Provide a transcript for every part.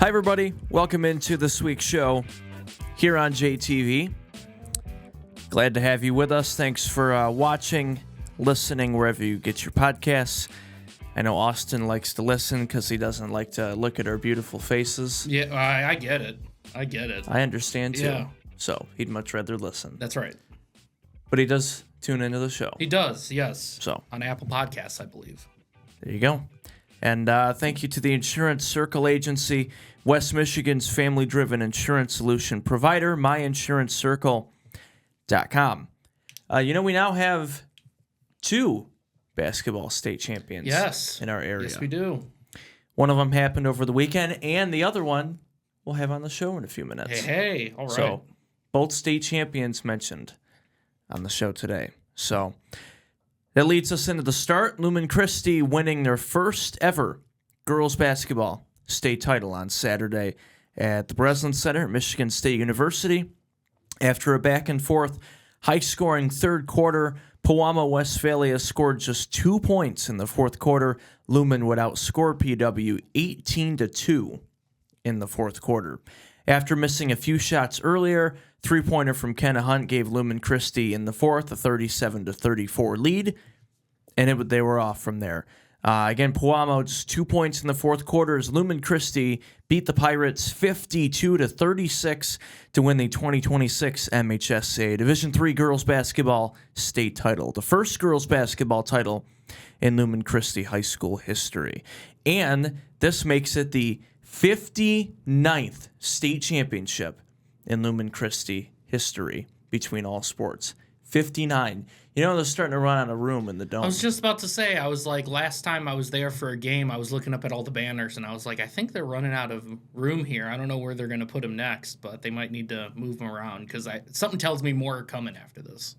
Hi, everybody. Welcome into this week's show here on JTV. Glad to have you with us. Thanks for watching, listening, wherever you get your podcasts. I know Austin likes to listen because he doesn't like to look at our beautiful faces. Yeah, I get it. I understand, too. Yeah. So he'd much rather listen. That's right. But he does tune into the show. He does, yes. So on Apple Podcasts, I believe. There you go. And thank you to the Insurance Circle Agency, West Michigan's family-driven insurance solution provider, myinsurancecircle.com. We now have 2 basketball state champions in our area. Yes, we do. One of them happened over the weekend, and the other one we'll have on the show in a few minutes. Hey, all right. So both state champions mentioned on the show today. So that leads us into the start. Lumen Christi winning their first ever girls basketball state title on Saturday at the Breslin Center at Michigan State University. After a back-and-forth, high-scoring third quarter, Pewamo Westphalia scored just 2 points in the fourth quarter. Lumen would outscore PW 18-2 in the fourth quarter. After missing a few shots earlier, three-pointer from Kenna Hunt gave Lumen Christi in the fourth a 37-34 lead, and they were off from there. Again, Pewamo just 2 points in the fourth quarter as Lumen Christi beat the Pirates 52-36 to win the 2026 MHSA Division III girls basketball state title, the first girls basketball title in Lumen Christi high school history. And this makes it the 59th state championship in Lumen Christi history between all sports. 59. They're starting to run out of room in the dome. I was just about to say, I was like, last time I was there for a game, I was looking up at all the banners, and I was like, I think they're running out of room here. I don't know where they're going to put them next, but they might need to move them around because something tells me more are coming after this.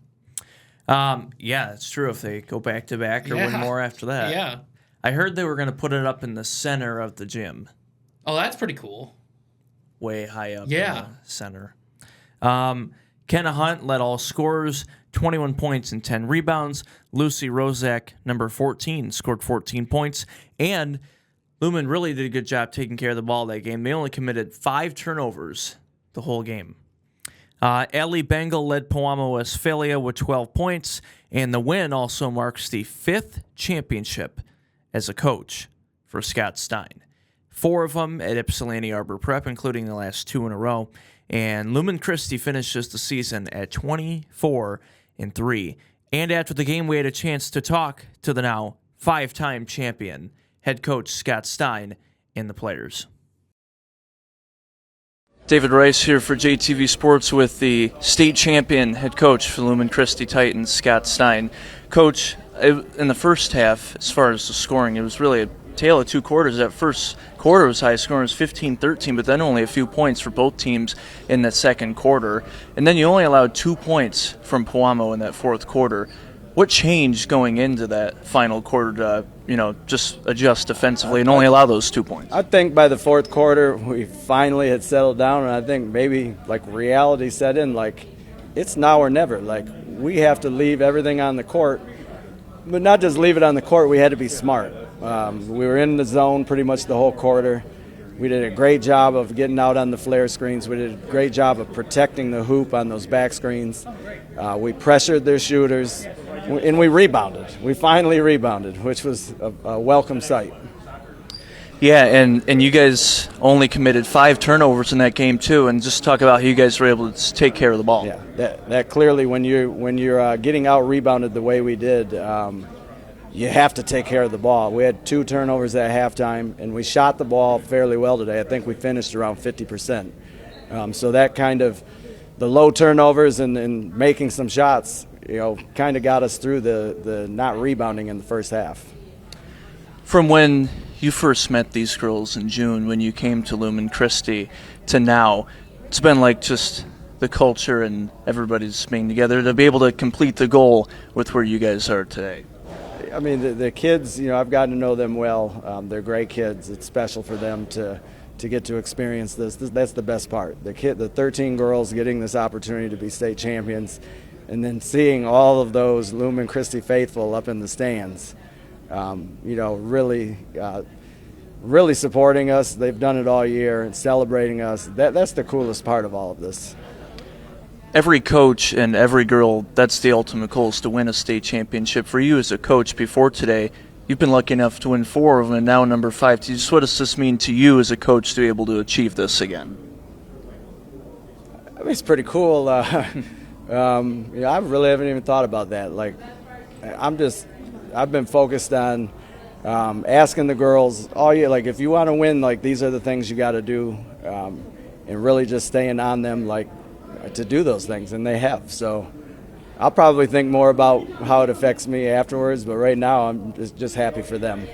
Yeah, it's true if they go back-to-back or win more after that. Yeah. I heard they were going to put it up in the center of the gym. Oh, that's pretty cool. Way high up in the center. Kenna Hunt led all scorers, 21 points and 10 rebounds. Lucy Rozak, number 14, scored 14 points. And Lumen really did a good job taking care of the ball that game. They only committed 5 turnovers the whole game. Allie Bengal led Pewamo Westphalia with 12 points. And the win also marks the 5th championship as a coach for Scott Stein. 4 of them at Ypsilanti Arbor Prep, including the last 2 in a row. And Lumen Christi finishes the season at 24-3. And after the game, we had a chance to talk to the now 5-time champion, head coach Scott Stein, and the players. David Rice here for JTV Sports with the state champion head coach for Lumen Christi Titans, Scott Stein. Coach, in the first half, as far as the scoring, it was really a tale of 2 quarters. That first quarter was high scoring, was 15-13, but then only a few points for both teams in that second quarter. And then you only allowed 2 points from Pewamo in that fourth quarter. What changed going into that final quarter to, just adjust defensively and only allow those 2 points? I think by the fourth quarter, we finally had settled down, and I think maybe reality set in, it's now or never. We have to leave everything on the court, but not just leave it on the court, we had to be smart. We were in the zone pretty much the whole quarter. We did a great job of getting out on the flare screens. We did a great job of protecting the hoop on those back screens. We pressured their shooters, and we rebounded. We finally rebounded, which was a welcome sight. Yeah, and you guys only committed 5 turnovers in that game too. And just talk about how you guys were able to take care of the ball. Yeah, that clearly when you're getting out rebounded the way we did. You have to take care of the ball. We had 2 turnovers at halftime, and we shot the ball fairly well today. I think we finished around 50%. So that kind of the low turnovers and making some shots, kind of got us through the not rebounding in the first half. From when you first met these girls in June, when you came to Lumen Christi, to now, it's been just the culture and everybody's being together to be able to complete the goal with where you guys are today. I mean, the kids, I've gotten to know them well. They're great kids. It's special for them to get to experience this. That's the best part. The 13 girls getting this opportunity to be state champions, and then seeing all of those Lumen Christi faithful up in the stands, really really supporting us. They've done it all year and celebrating us. That's the coolest part of all of this. Every coach and every girl, that's the ultimate goal, is to win a state championship. For you as a coach, before today, you've been lucky enough to win 4 of them, and now number 5. Just what does this mean to you as a coach to be able to achieve this again? I mean, it's pretty cool. I really haven't even thought about that. Like, I've been focused on asking the girls all year, like, if you want to win, like, these are the things you got to do, and really just staying on them, like, to do those things, and they have. So I'll probably think more about how it affects me afterwards, but right now I'm just happy for them.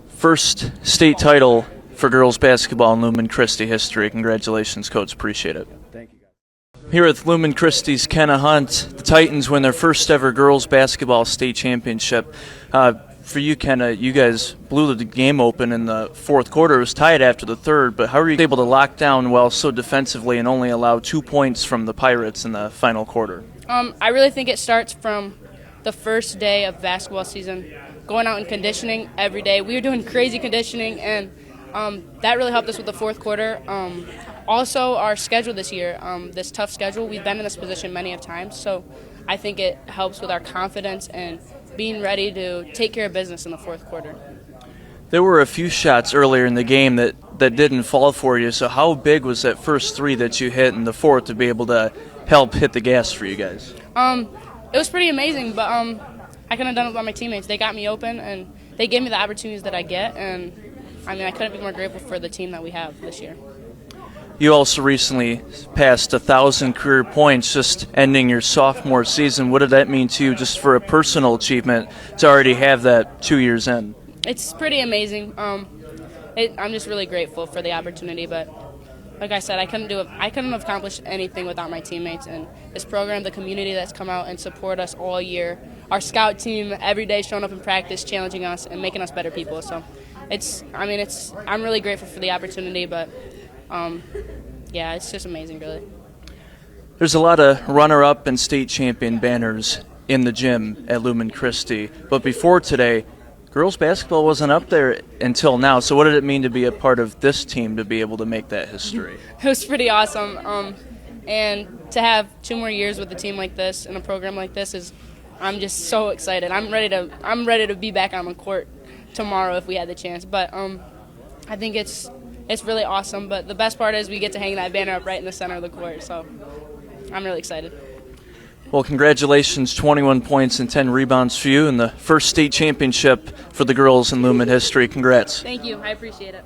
First state title for girls basketball in Lumen Christi history. Congratulations, Coach. Appreciate it. Thank you, guys. Here with Lumen Christi's Kenna Hunt, the Titans win their first ever girls basketball state championship. For you, Kenna, you guys blew the game open in the fourth quarter. It was tied after the third, but how were you able to lock down well so defensively and only allow 2 points from the Pirates in the final quarter? I really think it starts from the first day of basketball season, going out and conditioning every day. We were doing crazy conditioning, and that really helped us with the fourth quarter. Also, our schedule this year, this tough schedule, we've been in this position many of times, so I think it helps with our confidence and being ready to take care of business in the fourth quarter. There were a few shots earlier in the game that didn't fall for you, so how big was that first 3 that you hit in the fourth to be able to help hit the gas for you guys? It was pretty amazing, but I couldn't have done it without my teammates. They got me open, and they gave me the opportunities that I get, and I couldn't be more grateful for the team that we have this year. You also recently passed 1,000 career points, just ending your sophomore season. What did that mean to you, just for a personal achievement, to already have that 2 years in? It's pretty amazing. I'm just really grateful for the opportunity, but like I said, I couldn't have accomplished anything without my teammates and this program, the community that's come out and support us all year. Our scout team every day showing up in practice, challenging us and making us better people. So I'm really grateful for the opportunity, but yeah, it's just amazing, really. There's a lot of runner-up and state champion banners in the gym at Lumen Christi, but before today, girls basketball wasn't up there until now. So what did it mean to be a part of this team to be able to make that history? It was pretty awesome, and to have 2 more years with a team like this and a program like this I'm just so excited. I'm ready to be back on the court tomorrow if we had the chance. But I think it's really awesome. But the best part is we get to hang that banner up right in the center of the court. So I'm really excited. Well, congratulations, 21 points and 10 rebounds for you in the first state championship for the girls in Lumen history. Congrats. Thank you. I appreciate it.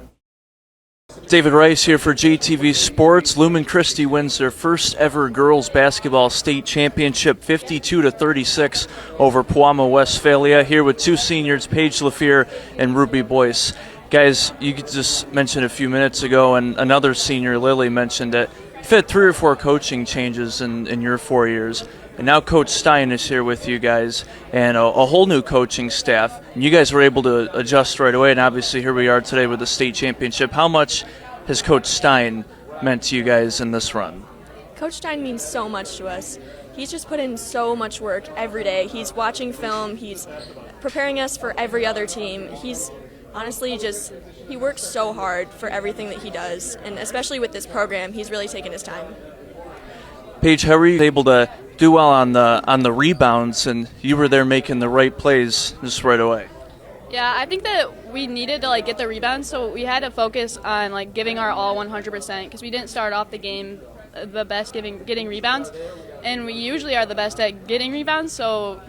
David Rice here for JTV Sports. Lumen Christi wins their first ever girls basketball state championship, 52-36 over Pewamo, Westphalia. Here with 2 seniors, Paige Lafier and Ruby Boyce. Guys, you just mentioned a few minutes ago, and another senior, Lily, mentioned that you've had 3 or 4 coaching changes in your 4 years. And now Coach Stein is here with you guys and a whole new coaching staff. And you guys were able to adjust right away, and obviously here we are today with the state championship. How much has Coach Stein meant to you guys in this run? Coach Stein means so much to us. He's just put in so much work every day. He's watching film. He's preparing us for every other team. He's honestly he works so hard for everything that he does, and especially with this program, he's really taken his time. Paige, how were you able to do well on the rebounds, and you were there making the right plays just right away? Yeah, I think that we needed to get the rebounds, so we had to focus on giving our all 100% because we didn't start off the game the best getting rebounds, and we usually are the best at getting rebounds. So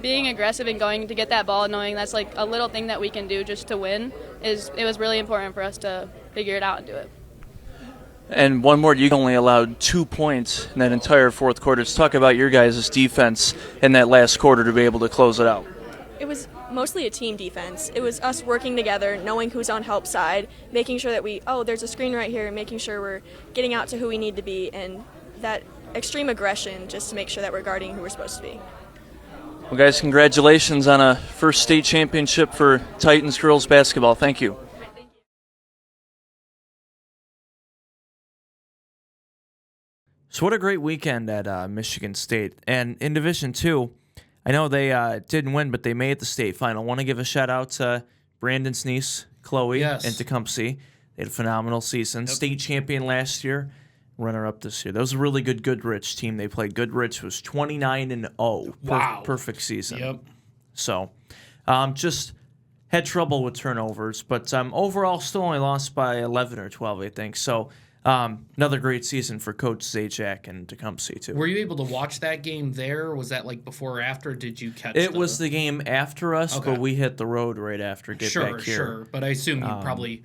being aggressive and going to get that ball, knowing that's a little thing that we can do just to win, it was really important for us to figure it out and do it. And one more, you only allowed 2 points in that entire fourth quarter. Let's talk about your guys' defense in that last quarter to be able to close it out. It was mostly a team defense. It was us working together, knowing who's on help side, making sure that there's a screen right here, making sure we're getting out to who we need to be, and that extreme aggression just to make sure that we're guarding who we're supposed to be. Well, guys, congratulations on a first state championship for Titans girls basketball. Thank you. So what a great weekend at Michigan State. And in Division II, I know they didn't win, but they made the state final. I want to give a shout-out to Brandon's niece, Chloe, Yes. in Tecumseh. They had a phenomenal season. State champion last year, runner-up this year. That was a really good Goodrich team they played. Goodrich was 29-0. Wow. Perfect season. Yep. So, just had trouble with turnovers, but overall still only lost by 11 or 12, I think. So, another great season for Coach Zajac and Tecumseh, too. Were you able to watch that game there? Was that like before or after? Did you catch It was the game after us, Okay. but we hit the road right after. Back here. Sure. But I assume you probably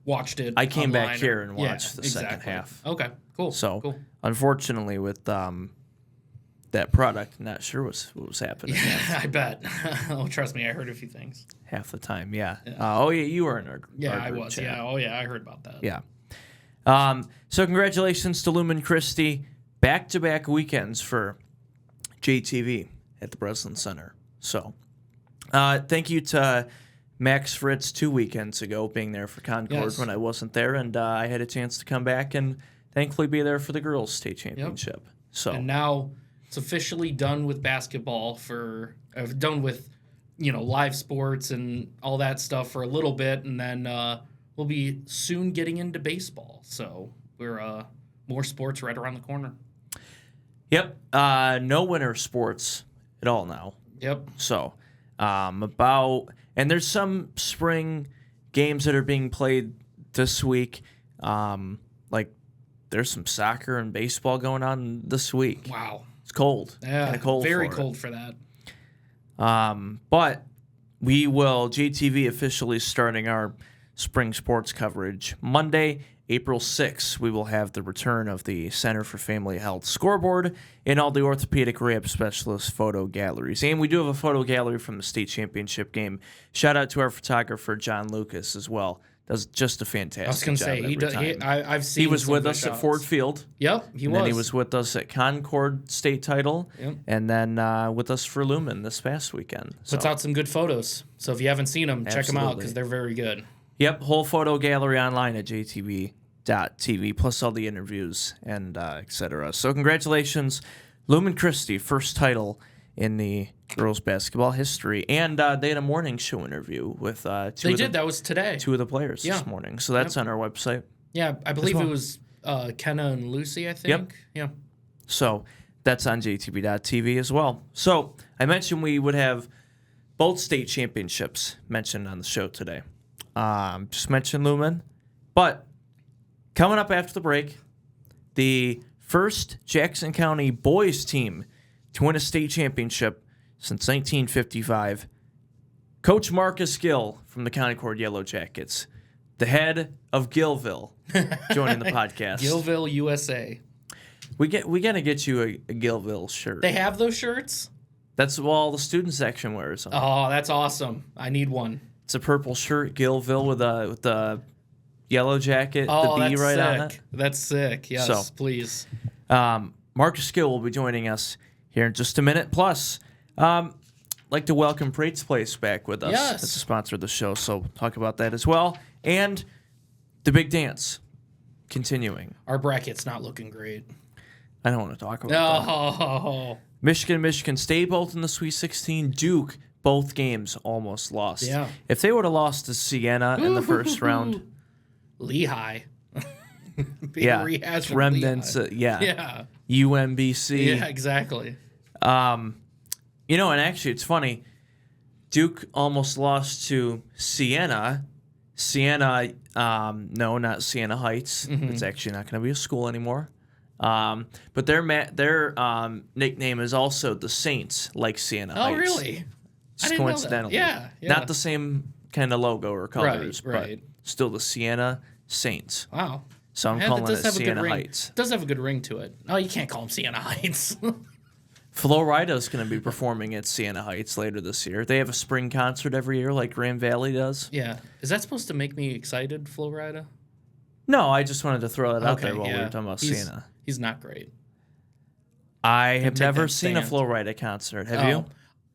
watched it. I came back online here or- and watched the second exactly. half. Okay, cool. So, cool. unfortunately, with that product, not sure what was happening I bet. Oh, trust me, I heard a few things. half the time. Yeah. Yeah, you were in our Yeah, our I group was. chat. Yeah. Oh, yeah, I heard about that. Yeah. So congratulations to Lumen Christie. Back-to-back weekends for JTV at the Breslin Center. So thank you to Max Fritz 2 weekends ago being there for Concord Yes. when I wasn't there, and I had a chance to come back and thankfully be there for the girls' state championship. So And now it's officially done with basketball done with, live sports and all that stuff for a little bit, and then we'll be soon getting into baseball. So we're more sports right around the corner. Yep. No winter sports at all now. Yep. So, and there's some spring games that are being played this week. Like there's some soccer and baseball going on this week. Wow. It's cold. Yeah. Kinda cold. Very for it. cold for that. But we will JTV officially starting our spring sports coverage Monday, April 6th. We will have the return of the Center for Family Health scoreboard and all the orthopedic rehab specialist photo galleries. And we do have a photo gallery from the state championship game. Shout out to our photographer John Lucas as well. Does just a fantastic I was going to job say, every time. I've seen He was some with good us at shots. Ford Field. Yep, he And was. then he was with us at Concord State Title, Yep. and then with us for Lumen this past weekend. Puts So, out some good photos. So if you haven't seen them, check them out Absolutely. because they're very good. yep, whole photo gallery online at jtv.tv, plus all the interviews and etc. So congratulations, Lumen Christie, first title in the girls basketball history, and they had a morning show interview with That was today. two of the players Yeah. this morning. So that's on our website. Yeah, I believe well. it was Kenna and Lucy, I think. Yep. Yeah. So that's on jtv.tv as well. So I mentioned we would have both state championships mentioned on the show today. Just mentioned Lumen. But coming up after the break, the first Jackson County boys team to win a state championship since 1955. Coach Marcus Gill from the Concord Yellow Jackets, the head of Gillville, joining the podcast. Gillville, USA. We gotta get you a Gillville shirt. They have those shirts? That's what all the student section wears. Oh, that's awesome. I need one. It's a purple shirt, Gillville with the yellow jacket, Oh, the B that's right sick. on it. That's sick. Yes, So- please. Marcus Gill will be joining us here in just a minute. Plus, like to welcome Prate's Place back with us. Yes. It's a sponsor of the show, so we'll talk about that as well. And the big dance continuing. Our bracket's not looking great. I don't want to talk about that. Oh, Michigan State both in the Sweet 16. Duke, both games almost lost. Yeah. If they would have lost to Siena in the first round, Lehigh. Big yeah, rehash from remnants, Lehigh. yeah, Yeah. UMBC. Yeah, exactly. And actually, it's funny. Duke almost lost to Siena. Siena, no, not Siena Heights. It's actually not going to be a school anymore. But their nickname is also the Saints, like Siena Heights. Oh, really? I Just didn't know that. coincidentally. Yeah. Not the same kind of logo or colors, right. but still the Siena Saints. Wow. So I'm Yeah, calling that it does have a good Siena ring. Heights. Does have a good ring to it. Oh, you can't call them Siena Heights. Florida is going to be performing at Siena Heights later this year. They have a spring concert every year like Grand Valley does. Yeah. Is that supposed to make me excited, Flo Rida? No, I just wanted to throw that out Okay, there while we yeah. were talking about He's- Siena. He's not great. I have take never that seen a stand. Flo Rida concert. Have you? Oh,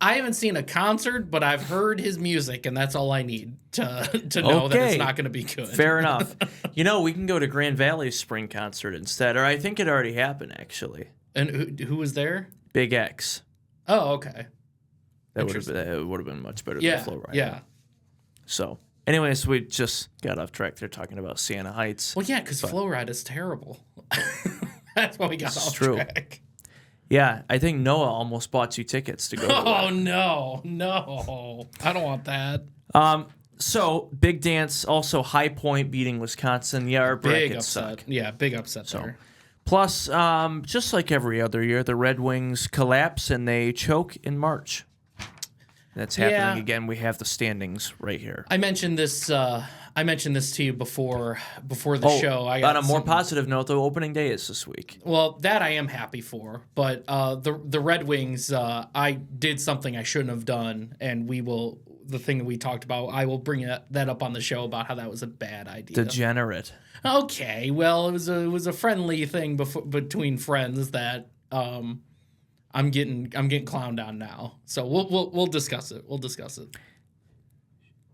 I haven't seen a concert, but I've heard his music, and that's all I need to know that Okay. it's not going to be good. Fair enough. We can go to Grand Valley's spring concert instead, or I think it already happened, actually. And who was there? Big X. Oh, okay. That would have been much better Yeah, than Flo Rida. yeah. So Anyways, we just got off track. They're talking about Siena Heights. Well, yeah, because Flow Ride is terrible. That's why we got off track. Yeah, I think Noah almost bought you tickets to go. Oh, no. I don't want that. So, big dance, also High Point beating Wisconsin. Yeah, our Big brackets upset. suck. Yeah, big upset So, there. plus, just like every other year, the Red Wings collapse and they choke in March. That's happening again. We have the standings right here. I mentioned this to you before the show. On a more positive note, the opening day is this week. Well, that I am happy for, but the Red Wings, I did something I shouldn't have done, and the thing that we talked about, I will bring that up on the show about how that was a bad idea. Degenerate. Okay, well, it was a friendly thing between friends that I'm getting clowned on now. So we'll discuss it. We'll discuss it.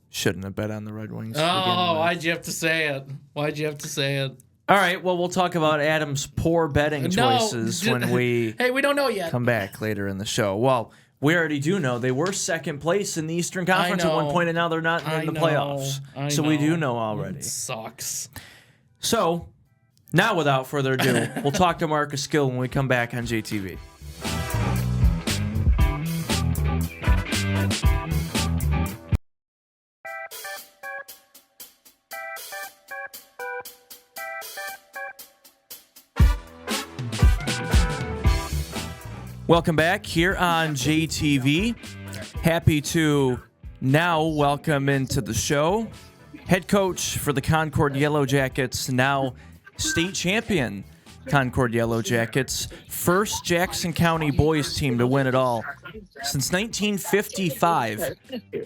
Shouldn't have bet on the Red Wings. Oh, why'd you have to say it? All right, well, we'll talk about Adam's poor betting choices when we we don't know yet. come back later in the show. Well, we already do know they were second place in the Eastern Conference at one point, and now they're not in the playoffs. So we do know already. It sucks. So now, without further ado, we'll talk to Marcus Gill when we come back on JTV. Welcome back here on JTV. Happy to now welcome into the show head coach for the Concord Yellow Jackets, now state champion Concord Yellow Jackets, first Jackson County boys team to win it all since 1955.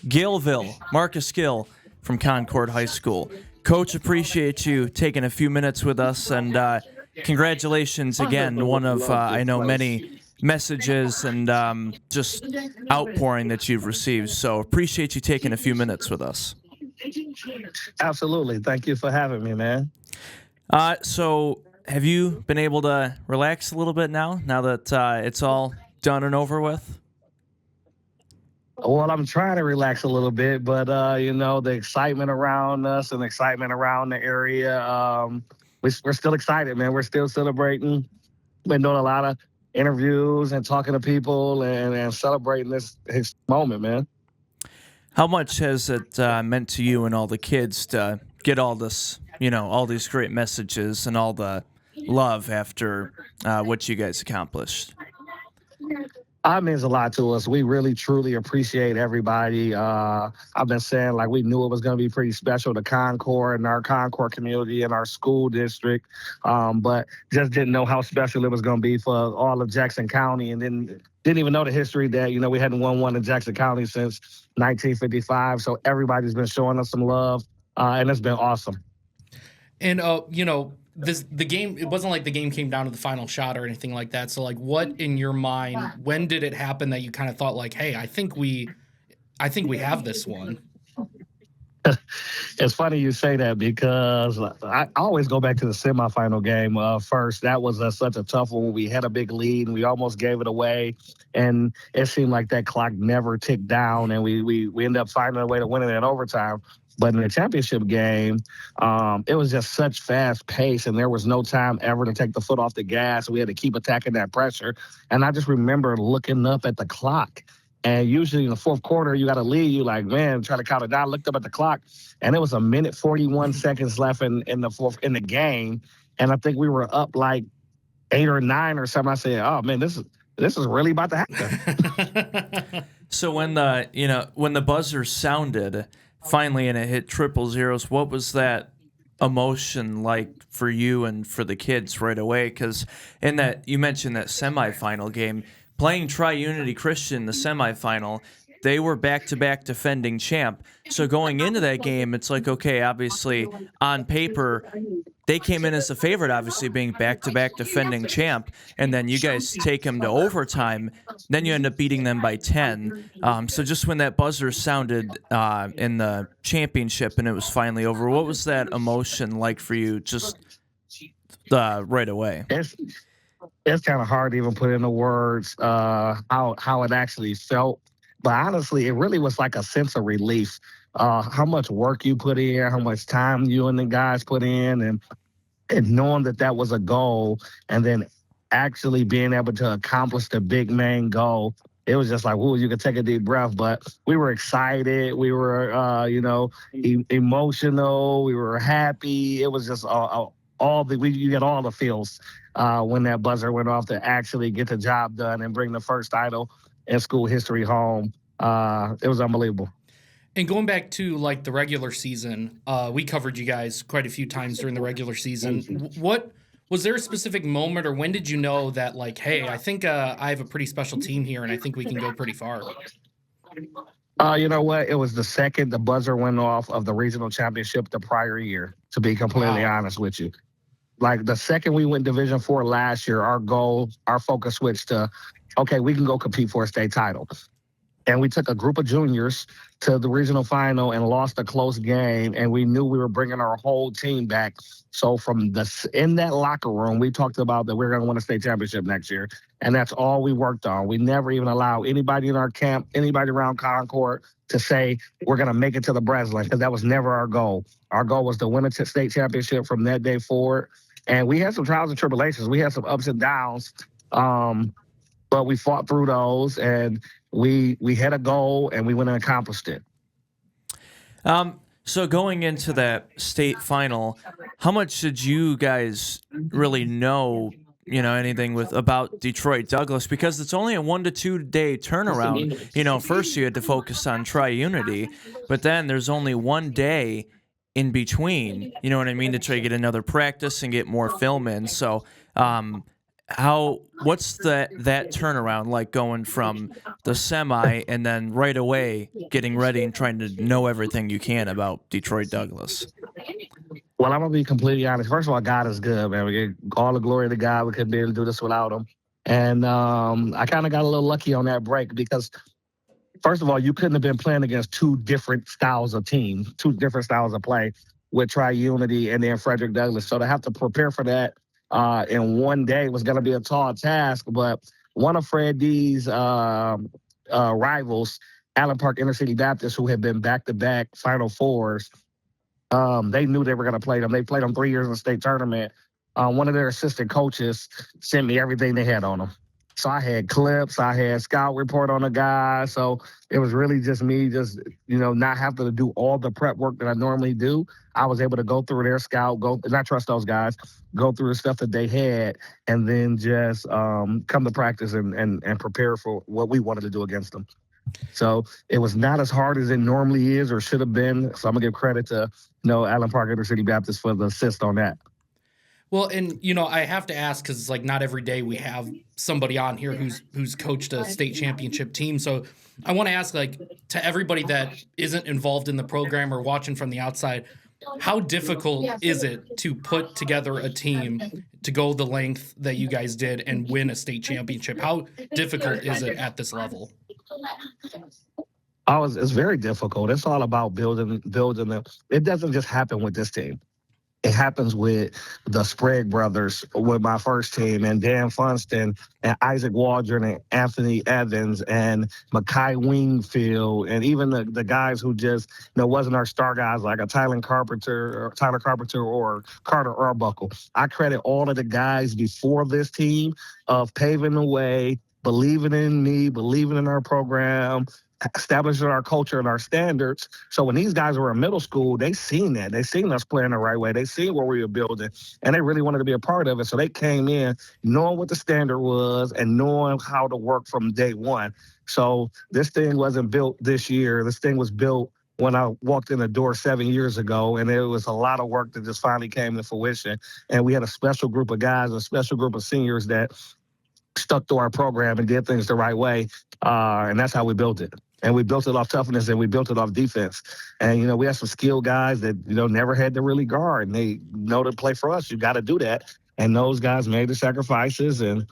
Gillville, Marcus Gill from Concord High School. Coach, appreciate you taking a few minutes with us, and congratulations again. One of, I know, many messages and just outpouring that you've received. So appreciate you taking a few minutes with us. Absolutely. Thank you for having me, man. So have you been able to relax a little bit now that it's all done and over with? Well, I'm trying to relax a little bit, but, the excitement around us and the excitement around the area, we're still excited, man. We're still celebrating. Been doing a lot of interviews and talking to people and celebrating this moment, man. How much has it meant to you and all the kids to get all this, all these great messages and all the love after what you guys accomplished? It means a lot to us. We really, truly appreciate everybody. I've been saying, we knew it was going to be pretty special to Concord and our Concord community and our school district, but just didn't know how special it was going to be for all of Jackson County, and then didn't even know the history that, we hadn't won one in Jackson County since 1955. So everybody's been showing us some love, and it's been awesome. And, the game, it wasn't like the game came down to the final shot or anything like that. So, what in your mind, when did it happen that you kind of thought, hey, I think we have this one? It's funny you say that because I always go back to the semifinal game first. That was such a tough one. We had a big lead and we almost gave it away. And it seemed like that clock never ticked down, and we ended up finding a way to win it in overtime. But in the championship game, it was just such fast pace, and there was no time ever to take the foot off the gas. We had to keep attacking that pressure. And I just remember looking up at the clock. And usually in the fourth quarter, you got to lead. You try to count it down. I looked up at the clock, and it was 1:41 seconds left in the game. And I think we were up 8 or 9 or something. I said, "Oh man, this is really about to happen." So when the buzzer sounded finally and it hit 000, what was that emotion like for you and for the kids right away? Because in that, you mentioned that semifinal game, playing Tri-Unity Christian, the semifinal, they were back-to-back defending champ. So going into that game, it's okay, obviously, on paper, they came in as a favorite, obviously, being back-to-back defending champ, and then you guys take them to overtime, then you end up beating them by 10. So just when that buzzer sounded in the championship and it was finally over, what was that emotion like for you just right away? It's kind of hard to even put into words how it actually felt. But honestly, it really was like a sense of relief how much work you put in, how much time you and the guys put in, and knowing that that was a goal, and then actually being able to accomplish the big main goal. It was just like, whoa, you could take a deep breath. But we were excited. We were, emotional. We were happy. It was just you get all the feels when that buzzer went off to actually get the job done and bring the first title in school history home. It was unbelievable. And going back to like the regular season, we covered you guys quite a few times during the regular season. What was there a specific moment, or when did you know that like, hey, I think I have a pretty special team here, and I think we can go pretty far? You know what? It was the second the buzzer went off of the regional championship the prior year, to be completely honest with you. Like the second we went Division IV last year, our focus switched to, okay, we can go compete for a state title. And we took a group of juniors to the regional final and lost a close game, and we knew we were bringing our whole team back. So in that locker room, we talked about that we're going to win a state championship next year, and that's all we worked on. We never even allowed anybody in our camp, anybody around Concord, to say we're going to make it to the Breslin, because that was never our goal. Our goal was to win a state championship from that day forward, and we had some trials and tribulations. We had some ups and downs, but we fought through those, and we had a goal, and we went and accomplished it. So going into that state final, how much did you guys really know, anything about Detroit Douglas? Because it's only a 1 to 2 day turnaround. First you had to focus on Tri-Unity, but then there's only 1 day in between, you know what I mean, to try to get another practice and get more film in. So, what's that turnaround like, going from the semi and then right away getting ready and trying to know everything you can about Detroit Douglas? Well, I'm going to be completely honest. First of all, God is good, man. We get all the glory to God. We couldn't be able to do this without him. And I kind of got a little lucky on that break because, first of all, you couldn't have been playing against two different styles of team, two different styles of play with Tri-Unity and then Frederick Douglass. So to have to prepare for that in 1 day was going to be a tall task. But one of Fred D's rivals, Allen Park Inner City Baptist, who had been back-to-back Final Fours, they knew they were going to play them. They played them 3 years in the state tournament. One of their assistant coaches sent me everything they had on them. So I had clips, I had scout report on the guy. So it was really just me not having to do all the prep work that I normally do. I was able to go through their scout, and I trust those guys, go through the stuff that they had, and then just come to practice and prepare for what we wanted to do against them. So it was not as hard as it normally is or should have been. So I'm going to give credit to Allen Park Inner City Baptist for the assist on that. Well, and I have to ask, because it's like not every day we have somebody on here who's coached a state championship team. So I want to ask, like, to everybody that isn't involved in the program or watching from the outside, how difficult is it to put together a team to go the length that you guys did and win a state championship? How difficult is it at this level? It's very difficult. It's all about building them. It doesn't just happen with this team. It happens with the Sprague brothers, with my first team, and Dan Funston, and Isaac Waldron, and Anthony Evans, and Makai Wingfield, and even the guys who just wasn't our star guys, like a Tyler Carpenter or Carter Arbuckle. I credit all of the guys before this team of paving the way, believing in me, believing in our program, establishing our culture and our standards. So when these guys were in middle school, they seen that. They seen us playing the right way. They seen what we were building, and they really wanted to be a part of it. So they came in knowing what the standard was and knowing how to work from day one. So this thing wasn't built this year. This thing was built when I walked in the door 7 years ago, and it was a lot of work that just finally came to fruition. And we had a special group of guys, a special group of seniors that stuck to our program and did things the right way, and that's how we built it. And we built it off toughness, and we built it off defense. And, we have some skilled guys that, never had to really guard. And they know to play for us. You got to do that. And those guys made the sacrifices and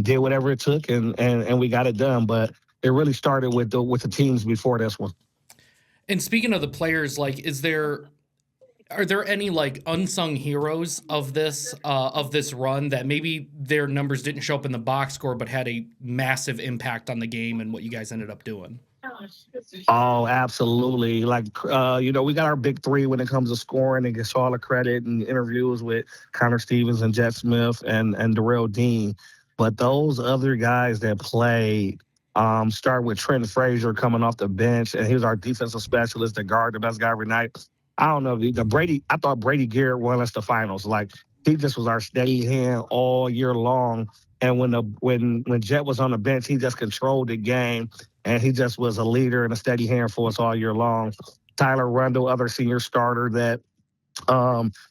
did whatever it took, and we got it done. But it really started with the teams before this one. And speaking of the players, like, are there any like unsung heroes of this run that maybe their numbers didn't show up in the box score but had a massive impact on the game and what you guys ended up doing? Oh, absolutely. Like, we got our big three when it comes to scoring and gets all the credit and interviews with Connor Stevens and Jet Smith and Darrell Dean. But those other guys that play, start with Trent Frazier coming off the bench, and he was our defensive specialist that guard the best guy every night. I don't know. I thought Brady Garrett won us the finals. Like, he just was our steady hand all year long. And when Jet was on the bench, he just controlled the game, and he just was a leader and a steady hand for us all year long. Tyler Rundle, other senior starter that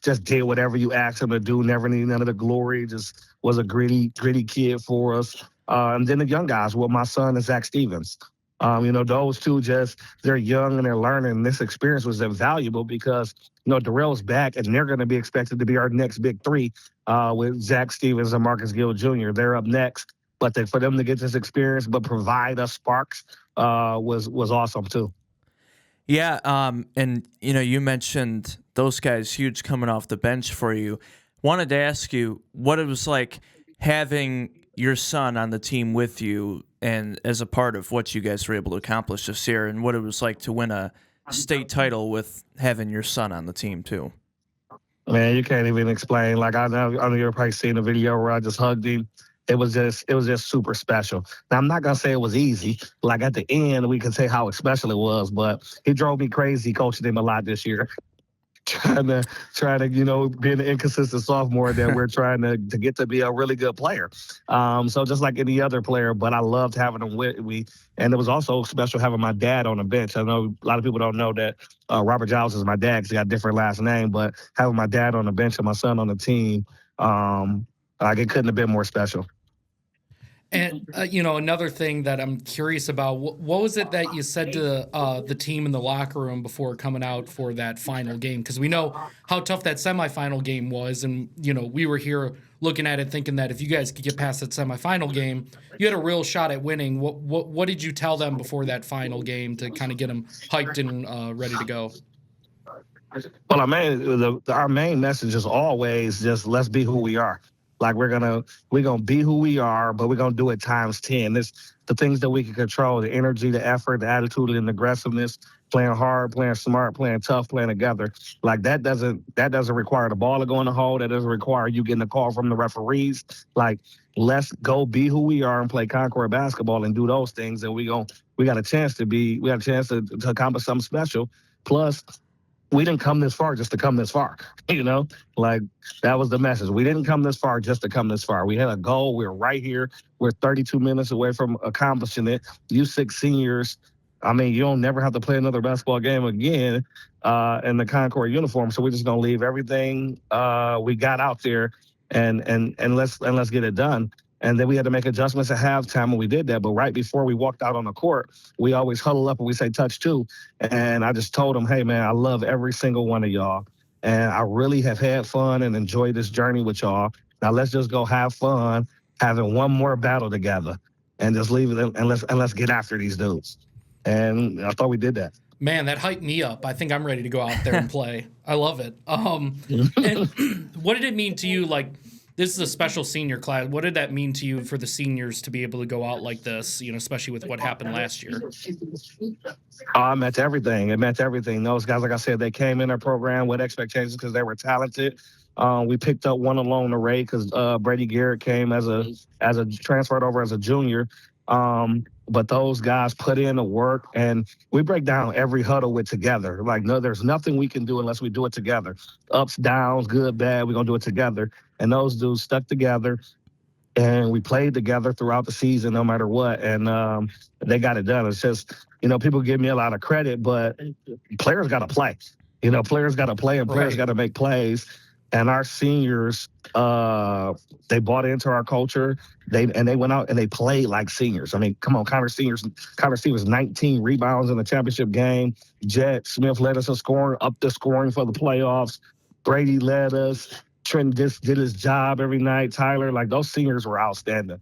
just did whatever you asked him to do, never needed none of the glory, just was a gritty kid for us. And then the young guys, well, my son and Zach Stevens. Those two they're young and they're learning. This experience was invaluable because, Darrell's back and they're going to be expected to be our next big three with Zach Stevens and Marcus Gill Jr. They're up next. But for them to get this experience but provide us sparks was awesome too. Yeah, and you mentioned those guys huge coming off the bench for you. Wanted to ask you what it was like having your son on the team with you and as a part of what you guys were able to accomplish this year, and what it was like to win a state title with having your son on the team too. Man, you can't even explain. Like, I know you're probably seeing a video where I just hugged him. It was just super special. Now, I'm not gonna say it was easy. Like, at the end, we can say how special it was, but he drove me crazy coaching him a lot this year. trying to be an inconsistent sophomore that we're trying to get to be a really good player. So just like any other player, but I loved having him with me. And it was also special having my dad on the bench. I know a lot of people don't know that Robert Giles is my dad because he got a different last name, but having my dad on the bench and my son on the team, it couldn't have been more special. And, another thing that I'm curious about, what was it that you said to the team in the locker room before coming out for that final game? Because we know how tough that semifinal game was. And, we were here looking at it thinking that if you guys could get past that semifinal game, you had a real shot at winning. What did you tell them before that final game to kind of get them hyped and ready to go? Well, our main message is always just let's be who we are. Like, we're gonna be who we are, but we're gonna do it times 10. It's the things that we can control: the energy, the effort, the attitude, and aggressiveness. Playing hard, playing smart, playing tough, playing together. Like, that doesn't require the ball to go in the hole. That doesn't require you getting a call from the referees. Like, let's go be who we are and play Concord basketball and do those things. And we got a chance to accomplish something special. Plus, we didn't come this far just to come this far, Like, that was the message. We didn't come this far just to come this far. We had a goal. We were right here. We're 32 minutes away from accomplishing it. You 6 seniors, you don't never have to play another basketball game again in the Concord uniform. So we're just going to leave everything we got out there and let's get it done. And then we had to make adjustments at halftime, and we did that. But right before we walked out on the court, we always huddle up and we say touch two. And I just told them, hey, man, I love every single one of y'all. And I really have had fun and enjoyed this journey with y'all. Now let's just go have fun, having one more battle together, and just leave it and let's get after these dudes. And I thought we did that. Man, that hyped me up. I think I'm ready to go out there and play. I love it. And what did it mean to you, like, this is a special senior class. What did that mean to you for the seniors to be able to go out like this, especially with what happened last year? It meant everything. It meant everything. Those guys, like I said, they came in our program with expectations because they were talented. We picked up one along the way because Brady Garrett came as a transferred over as a junior. But those guys put in the work, and we break down every huddle with together. Like, no, there's nothing we can do unless we do it together. Ups, downs, good, bad, we're going to do it together. And those dudes stuck together, and we played together throughout the season no matter what. And they got it done. It's just, people give me a lot of credit, but players got to play. Players got to play, and players got to make plays. And our seniors, they bought into our culture. They went out and they played like seniors. Come on, Connor Stevens, 19 rebounds in the championship game. Jet Smith led us in scoring, up the scoring for the playoffs. Brady led us. Trent just did his job every night. Tyler, like, those seniors were outstanding.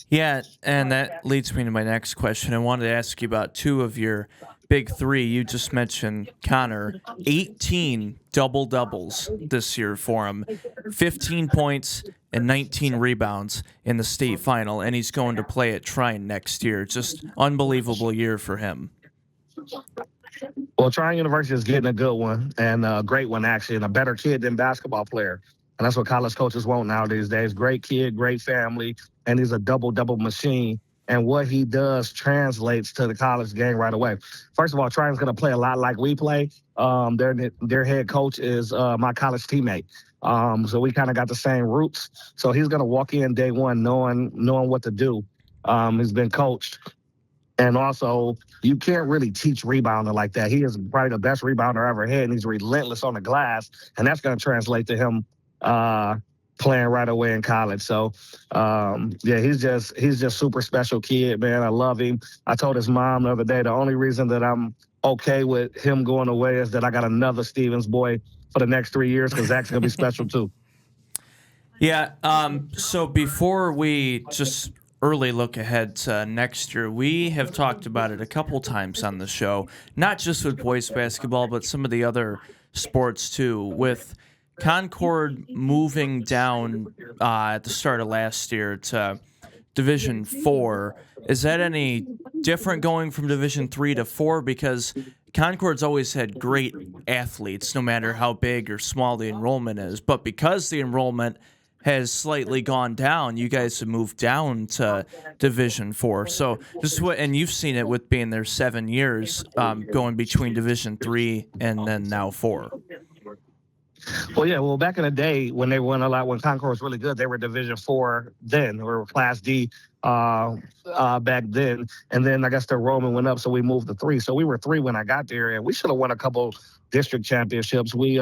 Yeah, and that leads me to my next question. I wanted to ask you about two of your big three, you just mentioned Connor, 18 double-doubles this year for him, 15 points and 19 rebounds in the state final, and he's going to play at Trine next year. Just unbelievable year for him. Well, Tryon University is getting a good one and a great one, actually, and a better kid than basketball player. And that's what college coaches want now these days. Great kid, great family, and he's a double-double machine. And what he does translates to the college game right away. First of all, Tryon's going to play a lot like we play. Their head coach is my college teammate. So we kind of got the same roots. So he's going to walk in day one knowing what to do. He's been coached. And also, you can't really teach rebounding like that. He is probably the best rebounder I ever had, and he's relentless on the glass, and that's going to translate to him playing right away in college. So, yeah, he's just super special kid, man. I love him. I told his mom the other day the only reason that I'm okay with him going away is that I got another Stevens boy for the next 3 years because Zach's going to be special too. Yeah, so before we just early look ahead to next year, we have talked about it a couple times on the show, not just with boys basketball, but some of the other sports too. With Concord moving down at the start of last year to Division 4, is that any different going from Division 3 to 4? Because Concord's always had great athletes, no matter how big or small the enrollment is. But because the enrollment has slightly gone down, you guys have moved down to Division 4. So just and you've seen it with being there 7 years, going between Division 3 and then now 4. Well, yeah. Well, back in the day when they won a lot, when Concord was really good, they were Division 4 then, or Class D back then. And then I guess the enrollment went up, so we moved to 3. So we were 3 when I got there, and we should have won a couple district championships. We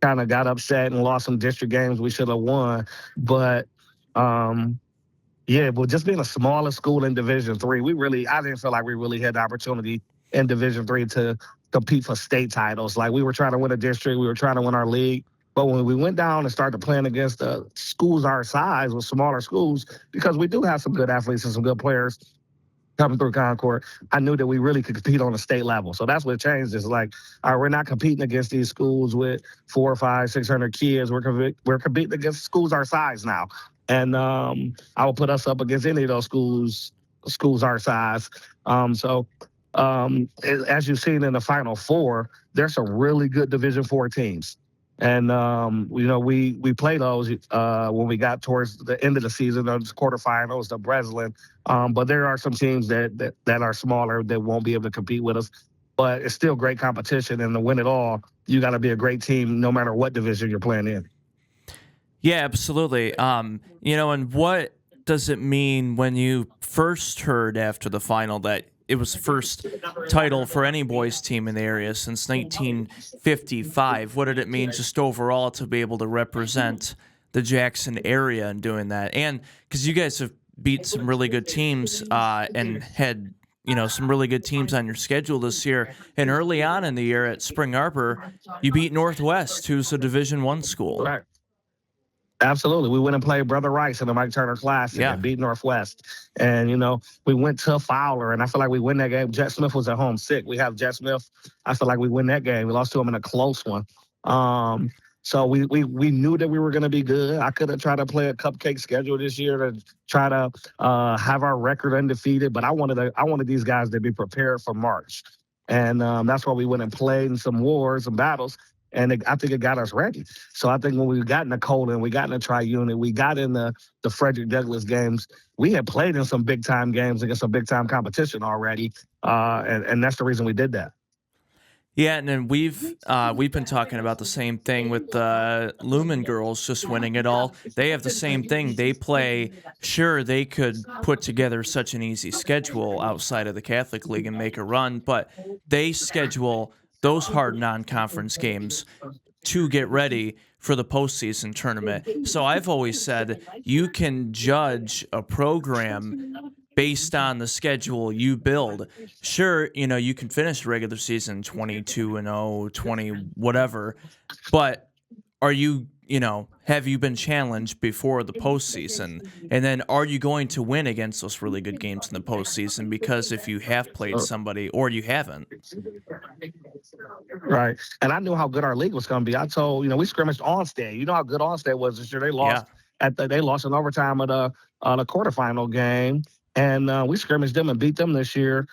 kind of got upset and lost some district games we should have won. But, yeah, but just being the smallest school in Division 3, I didn't feel like we really had the opportunity in Division 3 to compete for state titles. Like, we were trying to win a district, we were trying to win our league. But when we went down and started playing against schools our size with smaller schools, because we do have some good athletes and some good players coming through Concord, I knew that we really could compete on a state level. So that's what changed. Is like, all right, we're not competing against these schools with 400, 500, 600 kids. We're competing against schools our size now. And I will put us up against any of those schools our size. As you've seen in the Final Four, there's some really good Division 4 teams. And, we play those when we got towards the end of the season, those quarterfinals, the Breslin. But there are some teams that are smaller that won't be able to compete with us. But it's still great competition. And to win it all, you got to be a great team no matter what division you're playing in. Yeah, absolutely. And what does it mean when you first heard after the final that it was the first title for any boys team in the area since 1955? What did it mean just overall to be able to represent the Jackson area and doing that? And because you guys have beat some really good teams and had some really good teams on your schedule this year. And early on in the year at Spring Arbor, you beat Northwest, who's a Division I school. Right. Absolutely. We went and played Brother Rice in the Mike Turner Classic and beat Northwest. And, we went to Fowler, and I feel like we win that game. Jet Smith was at home sick. We have Jet Smith. I feel like we win that game. We lost to him in a close one. So we knew that we were going to be good. I could have tried to play a cupcake schedule this year to try to have our record undefeated, but I wanted these guys to be prepared for March. And that's why we went and played in some wars and battles. And I think it got us ready. So I think when we got in the Colon, we got in the Tri-Unit, we got in the Frederick Douglass games, we had played in some big-time games against some big-time competition already, and that's the reason we did that. Yeah, and then we've been talking about the same thing with the Lumen girls just winning it all. They have the same thing. They play, sure, they could put together such an easy schedule outside of the Catholic League and make a run, but they schedule those hard non-conference games to get ready for the postseason tournament. So I've always said you can judge a program based on the schedule you build. Sure, you can finish the regular season 22-0, 20 whatever, but are you, have you been challenged before the postseason? And then are you going to win against those really good games in the postseason? Because if you have played somebody or you haven't. Right. And I knew how good our league was going to be. I told, we scrimmaged Onstead. You know how good Onstead was this year. They lost they lost in overtime at the quarterfinal game. And we scrimmaged them and beat them this year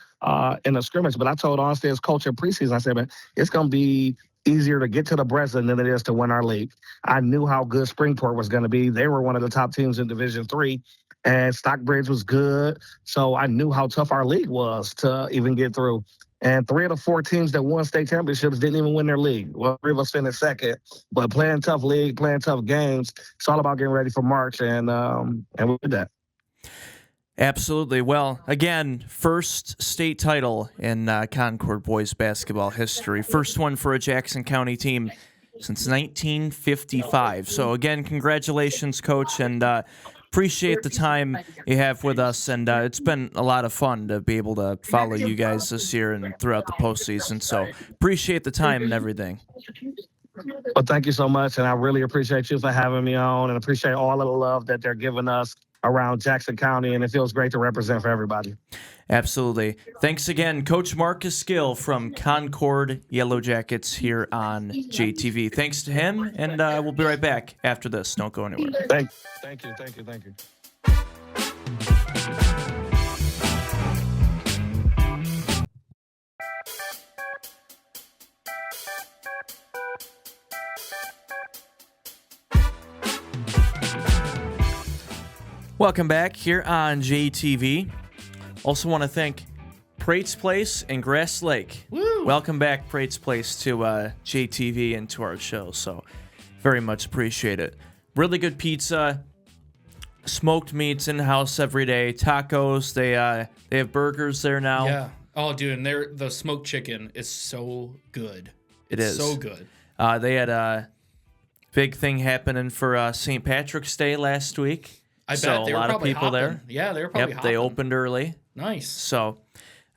in a scrimmage. But I told Onstead's coach in preseason, I said, man, it's going to be easier to get to the Breslin than it is to win our league. I knew how good Springport was going to be. They were one of the top teams in Division III, and Stockbridge was good. So I knew how tough our league was to even get through. And 3 of the 4 teams that won state championships didn't even win their league. Well, 3 of us finished second. But playing tough league, playing tough games, it's all about getting ready for March, and we did that. Absolutely. Well, again, first state title in Concord boys basketball history. First one for a Jackson County team since 1955. So, again, congratulations, Coach, and appreciate the time you have with us. And it's been a lot of fun to be able to follow you guys this year and throughout the postseason. So, appreciate the time and everything. Well, thank you so much, and I really appreciate you for having me on, and appreciate all of the love that they're giving us around Jackson County, and it feels great to represent for everybody. Absolutely. Thanks again, Coach Marcus Gill from Concord Yellow Jackets here on JTV. Thanks to him, and we'll be right back after this. Don't go anywhere. Thank you. Welcome back here on JTV. Also want to thank Prate's Place and Grass Lake. Woo! Welcome back, Prate's Place, to JTV and to our show. So very much appreciate it. Really good pizza, smoked meats in the house every day, tacos. They have burgers there now. Yeah. Oh, dude, and the smoked chicken is so good. It is so good. They had a big thing happening for St. Patrick's Day last week. I so bet they a were lot of probably people hopping. there. Yeah, they were probably hopping. They opened early. Nice. So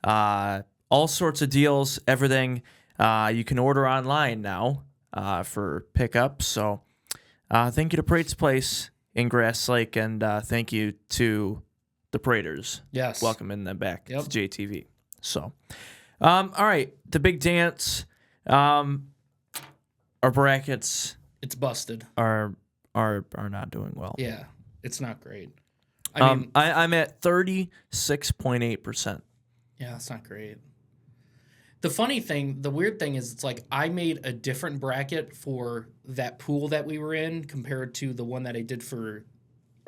all sorts of deals, everything. You can order online now for pickup. So thank you to Prate's Place in Grass Lake, and thank you to the Praters. Yes. Welcoming them back to JTV. So, all right, the big dance. Our brackets. It's busted. Are not doing well. Yeah. It's not great. I mean, I'm at 36.8%. Yeah, that's not great. The weird thing is, it's like I made a different bracket for that pool that we were in compared to the one that I did for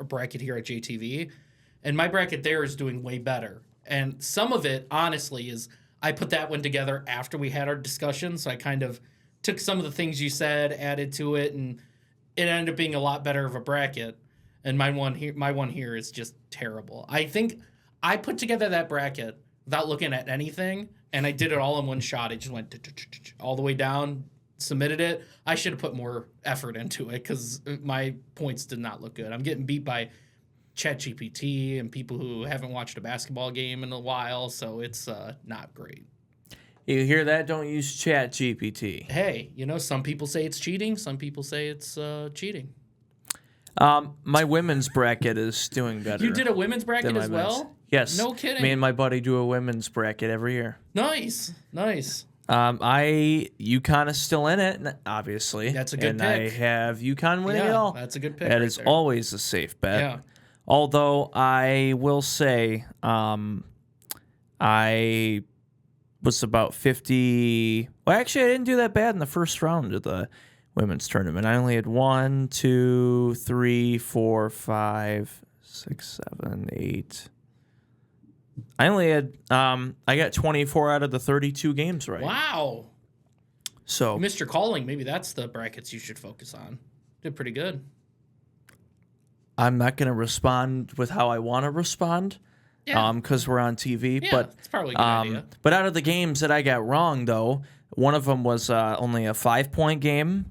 a bracket here at JTV. And my bracket there is doing way better. And some of it, honestly, is I put that one together after we had our discussion. So I kind of took some of the things you said, added to it, and it ended up being a lot better of a bracket. And my one here is just terrible. I think I put together that bracket without looking at anything, and I did it all in one shot. It just went all the way down, submitted it. I should have put more effort into it because my points did not look good. I'm getting beat by ChatGPT and people who haven't watched a basketball game in a while, so it's not great. You hear that? Don't use ChatGPT. Hey, some people say it's cheating. Some people say it's cheating. My women's bracket is doing better. You did a women's bracket as well? Men's. Yes. No kidding. Me and my buddy do a women's bracket every year. Nice. UConn is still in it, obviously. That's a good pick. And I have UConn winning it all. That's a good pick. That is always a safe bet. Yeah. Although I will say, I was about 50. Well, actually, I didn't do that bad in the first round of the women's tournament. I only had 1, 2, 3, 4, 5, 6, 7, 8. I only had I got 24 out of the 32 games right. Wow. So you missed your calling. Maybe that's the brackets you should focus on. Did pretty good. I'm not going to respond with how I want to respond. Yeah. Because we're on TV. Yeah, but it's probably a good idea. But out of the games that I got wrong, though, one of them was only a 5-point game,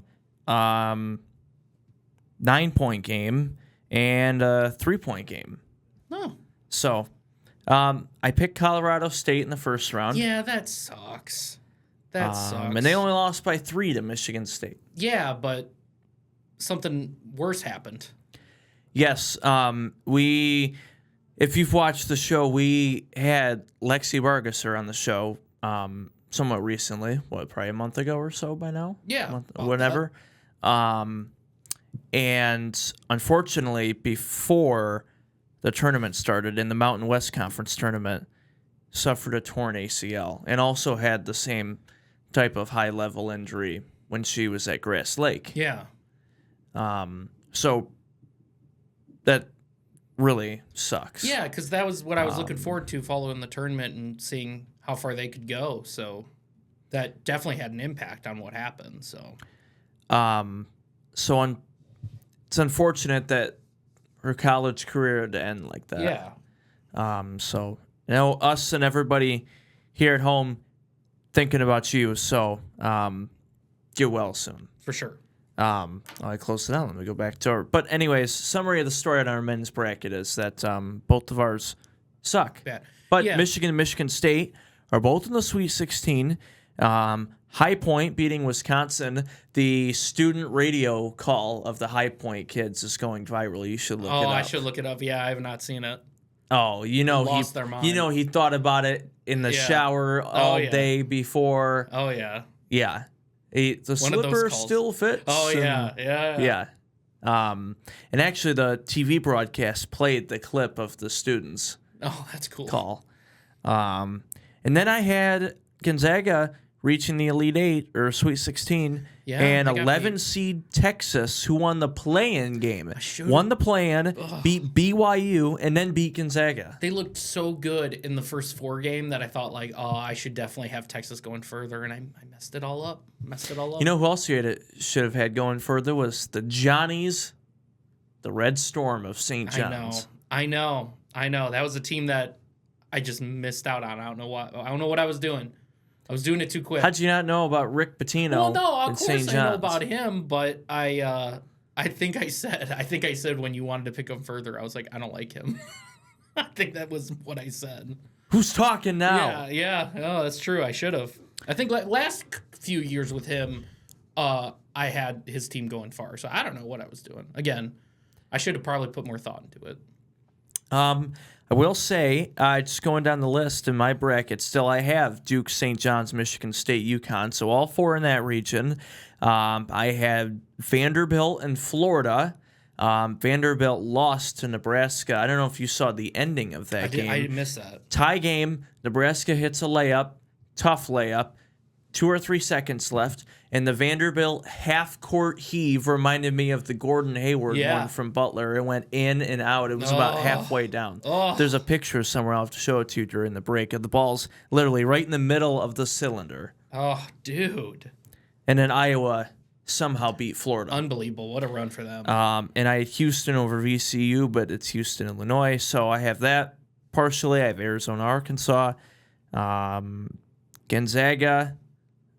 9-point game, and a 3-point game. Oh. So I picked Colorado State in the first round. Yeah, that sucks. That sucks. And they only lost by 3 to Michigan State. Yeah, but something worse happened. Yes, if you've watched the show, we had Lexi Vargasser on the show somewhat recently. Probably a month ago or so by now? Yeah. Whatever. And unfortunately, before the tournament started, in the Mountain West Conference tournament, suffered a torn ACL and also had the same type of high-level injury when she was at Grass Lake. Yeah. So that really sucks. Yeah, because that was what I was looking forward to following the tournament and seeing how far they could go. So that definitely had an impact on what happened. So, it's unfortunate that her college career had to end like that. yeah. So us and everybody here at home thinking about you. So get well soon. For sure. I closed it out. Let me go back to her. But anyways, summary of the story on our men's bracket is that both of ours suck. Bad. But Yeah. Michigan and Michigan State are both in the Sweet 16. High Point beating Wisconsin. The student radio call of the High Point kids is going viral. You should look it up. Oh, I should look it up. Yeah, I have not seen it. Oh, you know Lost their mind. You know he thought about it in the Yeah. shower all yeah. day before. Oh, yeah. Yeah. The One of those slipper calls. still fits. Oh, and- yeah. Yeah. And actually, the TV broadcast played the clip of the students' Oh, that's cool. call. And then I had Gonzaga reaching the Elite Eight or Sweet 16, Yeah, and they got 11 beat. seed Texas, who won the play-in game, should've- won the play-in, beat BYU, and then beat Gonzaga. They looked so good in the first 4 game that I thought, like, oh, I should definitely have Texas going further, and I messed it all up. You know who else should have had going further was the Johnnies, the Red Storm of St. John's. I know. That was a team that I just missed out on. I don't know what I was doing. I was doing it too quick. How'd you not know about Rick Pitino? Well, no, of in course St. I John's? know about him, but I think I said when you wanted to pick him further, I was like, I don't like him. I think that was what I said. Who's talking now? Yeah. No, that's true. I should have. I think last few years with him, I had his team going far, so I don't know what I was doing. Again, I should have probably put more thought into it. I will say, just going down the list in my bracket, still I have Duke, St. John's, Michigan State, UConn. So all 4 in that region. I had Vanderbilt and Florida. Vanderbilt lost to Nebraska. I don't know if you saw the ending of that game. I missed that. Tie game. Nebraska hits a layup, tough layup. 2 or 3 seconds left, and the Vanderbilt half-court heave reminded me of the Gordon Hayward one from Butler. It went in and out. It was about halfway down. There's a picture somewhere. I'll have to show it to you during the break of the ball's literally right in the middle of the cylinder. Oh, dude. And then Iowa somehow beat Florida. Unbelievable. What a run for them. And I had Houston over VCU, but it's Houston, Illinois. So I have that partially. I have Arizona, Arkansas, Gonzaga.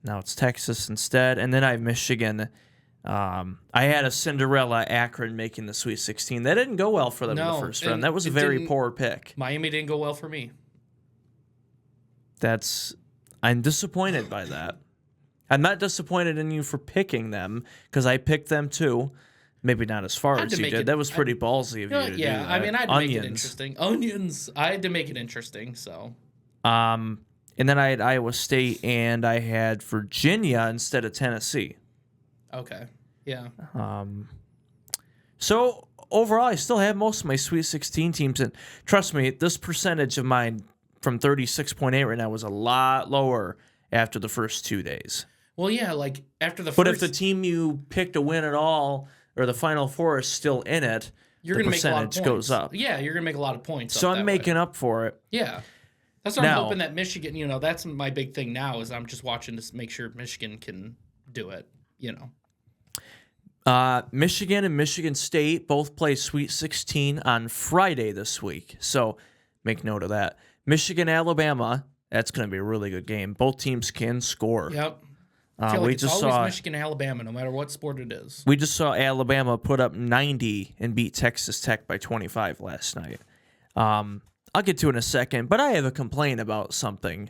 Now it's Texas instead. And then I have Michigan. I had a Cinderella Akron making the Sweet 16. That didn't go well for them in the first round. That was a very poor pick. Miami didn't go well for me. I'm disappointed by that. I'm not disappointed in you for picking them because I picked them too. Maybe not as far as you did. That was pretty ballsy of you to do that. I mean, I had to make it interesting. Onions. I had to make it interesting, so. And then I had Iowa State, and I had Virginia instead of Tennessee. Okay. Yeah. So overall, I still have most of my Sweet 16 teams, and trust me, this percentage of mine from 36.8 right now was a lot lower after the first 2 days. Well, yeah, like after the But first... if the team you picked to win it all, or the Final Four is still in it, you're the gonna make a lot of percentage points. goes up. Yeah, you're going to make a lot of points. So I'm making up for it. Yeah. That's what Now, I'm hoping that Michigan, that's my big thing now is I'm just watching to make sure Michigan can do it, Michigan and Michigan State both play Sweet 16 on Friday this week. So make note of that. Michigan, Alabama, that's going to be a really good game. Both teams can score. Yep. I feel like We it's just always saw Michigan, Alabama, no matter what sport it is. We just saw Alabama put up 90 and beat Texas Tech by 25 last night. I'll get to it in a second, but I have a complaint about something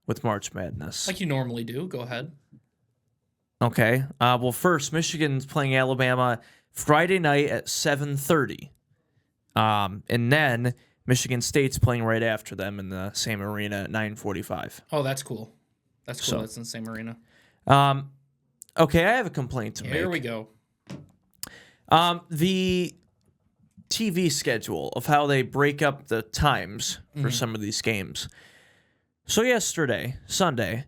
with March Madness. Like you normally do. Go ahead. Okay. Well, first, Michigan's playing Alabama Friday night at 7:30. And then Michigan State's playing right after them in the same arena at 9:45. Oh, that's cool. That's cool. So- That's in the same arena. Okay, I have a complaint to make. Here we go. The TV schedule of how they break up the times for some of these games. So yesterday, Sunday,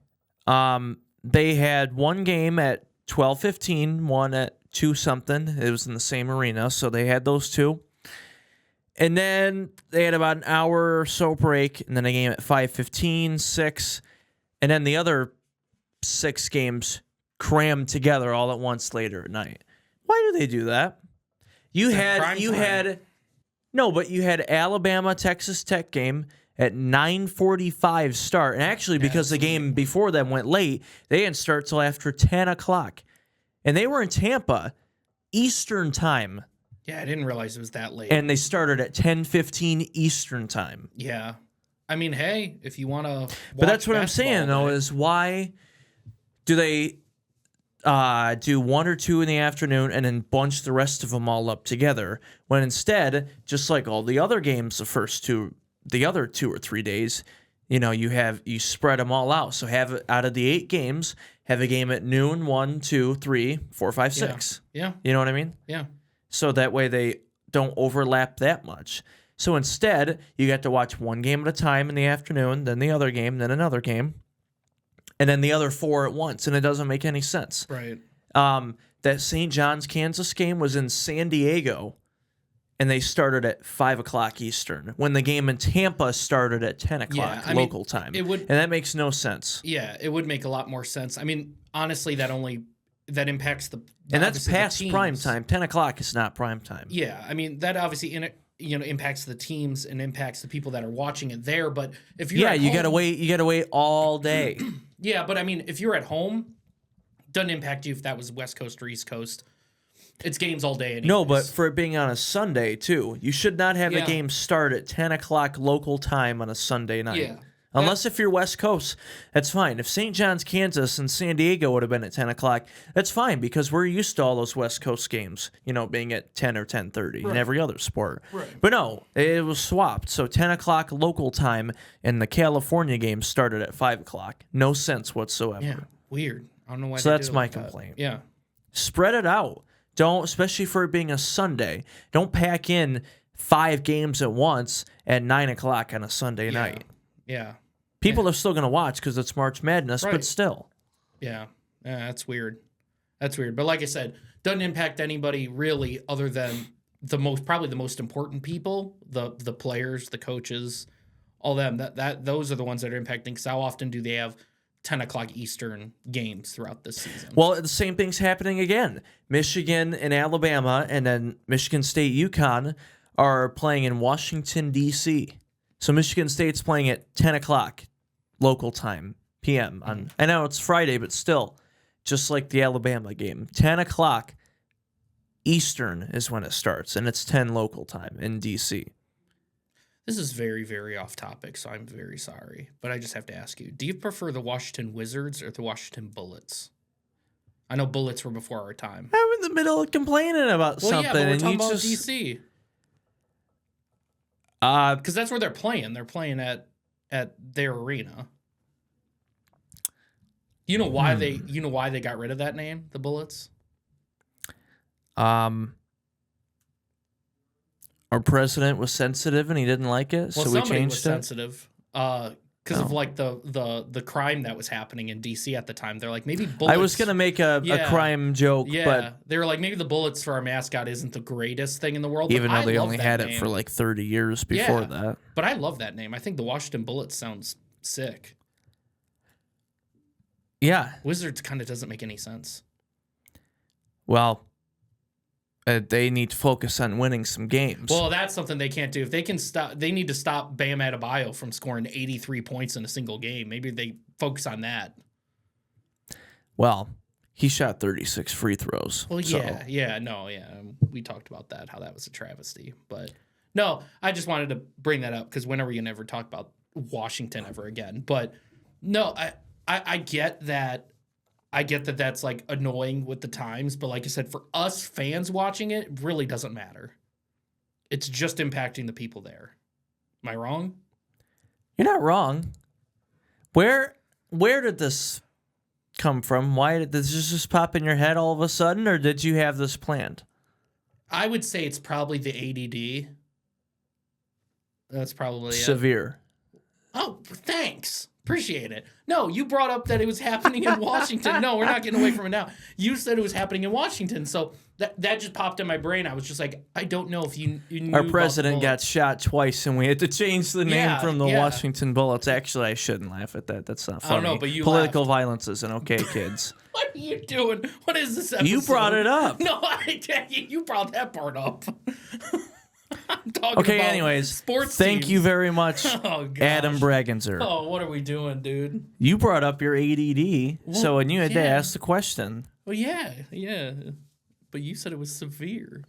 they had one game at 12:15, one at 2 something. It was in the same arena, so they had those two. And then they had about an hour or so break, and then a game at 5:15, 6, and then the other 6 games crammed together all at once later at night. Why do they do that? You had Alabama Texas Tech game at 9:45 start, and actually because the game before them went late, they didn't start till after 10 o'clock, and they were in Tampa Eastern time. Yeah, I didn't realize it was that late. And they started at 10:15 Eastern time. Yeah. I mean, hey, if you want to. But that's what I'm saying, though, is why do they do 1 or 2 in the afternoon and then bunch the rest of them all up together, when instead, just like all the other games, the other 2 or 3 days, you spread them all out. So have out of the 8 games, have a game at noon, 1, 2, 3, 4, 5, 6. Yeah. You know what I mean? Yeah. So that way they don't overlap that much. So instead, you get to watch one game at a time in the afternoon, then the other game, then another game, and then the other 4 at once, and it doesn't make any sense. Right. That St. John's, Kansas game was in San Diego, and they started at 5 o'clock Eastern, when the game in Tampa started at 10 o'clock local time. And that makes no sense. Yeah, it would make a lot more sense. I mean, honestly, that impacts the... And that's obviously past prime time. 10 o'clock is not prime time. Yeah, I mean, that obviously impacts the teams and impacts the people that are watching it there. But if you're at you home, gotta wait all day. Yeah, but I mean, if you're at home, doesn't impact you if that was West Coast or East Coast. It's games all day anyways. No, but for it being on a Sunday too, you should not have a game start at 10 o'clock local time on a Sunday night. Yeah. Unless if you're West Coast, that's fine. If St. John's, Kansas, and San Diego would have been at 10 o'clock, that's fine because we're used to all those West Coast games, being at 10 or 10:30 in every other sport. Right. But no, it was swapped. So 10 o'clock local time, and the California game started at 5 o'clock. No sense whatsoever. Yeah, weird. I don't know why. So they that's do it my like that. complaint. Yeah. Spread it out. Don't, especially for it being a Sunday, don't pack in 5 games at once at 9 o'clock on a Sunday night. Yeah. People are still going to watch because it's March Madness, Right. but still. Yeah, that's weird. That's weird. But like I said, doesn't impact anybody really other than probably the most important people, the players, the coaches, all them. Those are the ones that are impacting. Because how often do they have 10 o'clock Eastern games throughout this season? Well, the same thing's happening again. Michigan and Alabama, and then Michigan State, UConn are playing in Washington, D.C. So Michigan State's playing at 10 o'clock local time, p.m. I know it's Friday, but still, just like the Alabama game. 10 o'clock Eastern is when it starts, and it's 10 local time in D.C. This is very, very off topic, so I'm very sorry. But I just have to ask you, do you prefer the Washington Wizards or the Washington Bullets? I know Bullets were before our time. I'm in the middle of complaining about Well, something, yeah, but we're and talking you about just... DC. Uh, Because that's where they're playing. They're playing at their arena. You know why they got rid of that name, the Bullets? Our president was sensitive and he didn't like it, Well, so we somebody changed was it. sensitive because of like the crime that was happening in DC at the time. They're like, maybe Bullets. I was gonna make a crime joke, Yeah, but they were like, maybe the Bullets for our mascot isn't the greatest thing in the world. even but though they I love only that had name. it for like 30 years before that. But I love that name. I think the Washington Bullets sounds sick. Yeah, Wizards kind of doesn't make any sense. well, they need to focus on winning some games. Well, that's something they can't do. If they can stop, they need to stop Bam Adebayo from scoring 83 points in a single game. Maybe they focus on that. Well, he shot 36 free throws. Well, so. yeah. We talked about that, how that was a travesty. But no, I just wanted to bring that up because when are we gonna ever talk about Washington ever again? But no, I get that. I get that that's like annoying with the times, but like I said, for us fans watching it, it really doesn't matter. It's just impacting the people there. Am I wrong? You're not wrong. Where did this come from? Why did this just pop in your head all of a sudden, or did you have this planned? I would say it's probably the ADD. That's probably Severe. Oh, thanks. Appreciate it. No, you brought up that it was happening in Washington. No, we're not getting away from it now. You said it was happening in Washington, so that just popped in my brain. I was just like, I don't know if you knew Our about president the got shot twice, and we had to change the name Yeah, from the yeah. Washington Bullets. Actually, I shouldn't laugh at that. That's not funny. I don't know, but you Political violence isn't okay, kids. What are you doing? What is this episode? You brought it up. No, you brought that part up. I'm talking Okay, about anyways, sports thank teams. you very much, Oh, gosh. Adam Bragenzer. Oh, what are we doing, dude? You brought up your ADD, so and you had to yeah. ask the question. Well, yeah. But you said it was severe.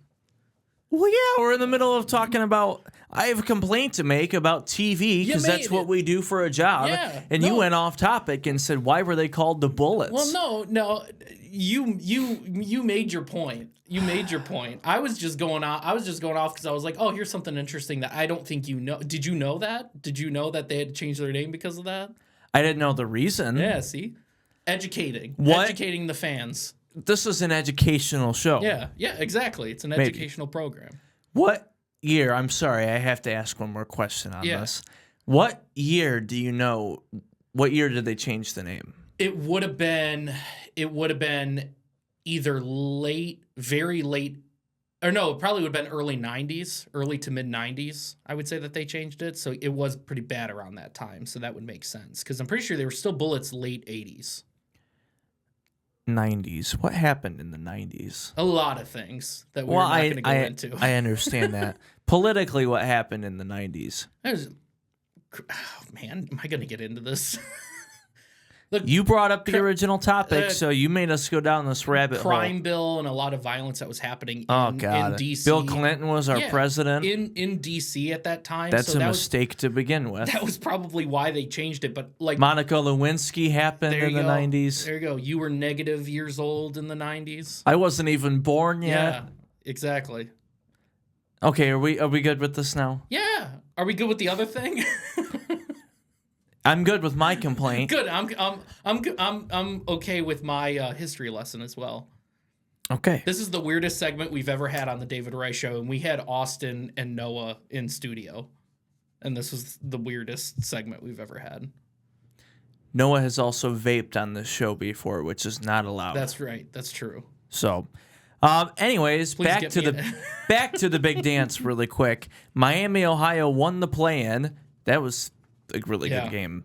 Well, yeah, we're in the middle of talking about. I have a complaint to make about TV because You that's made what it. we do for a job. Yeah, and no. you went off topic and said, "Why were they called the Bullets?" Well, no. You made your point. You made your point. I was just going off because I was like, oh, here's something interesting that I don't think you know. Did you know that? Did you know that they had to change their name because of that? I didn't know the reason. Yeah. See, educating the fans. This is an educational show. Yeah, exactly. It's an Maybe. educational program. What year? I'm sorry, I have to ask one more question on Yeah. this. What year do you know? What year did they change the name? It would have been either very late, or no, it probably would have been early 90s, early to mid 90s. I would say that they changed it. So it was pretty bad around that time. So that would make sense because I'm pretty sure they were still Bullets late 80s. 90s. What happened in the 90s? A lot of things that we're not going to go into. I understand that. Politically, what happened in the 90s? Oh, man, am I going to get into this? Look, You brought up the original topic, so you made us go down this rabbit crime hole. bill and a lot of violence that was happening Oh, in God. DC. Bill Clinton was our president. in DC at that time. That's so a that mistake to begin with. That was probably why they changed it. But like Monica Lewinsky happened there in you the go. 90s. There you go. You were negative years old in the 90s. I wasn't even born yet. Yeah, exactly. Okay, are we good with this now? Yeah. Are we good with the other thing? I'm good with my complaint. Good. I'm okay with my history lesson as well. Okay. This is the weirdest segment we've ever had on the David Rice Show, and we had Austin and Noah in studio, and this was the weirdest segment we've ever had. Noah has also vaped on this show before, which is not allowed. That's right. That's true. So, anyways, Please back get to me the in. back to the big dance really quick. Miami, Ohio won the play-in. That was a really Yeah. good game.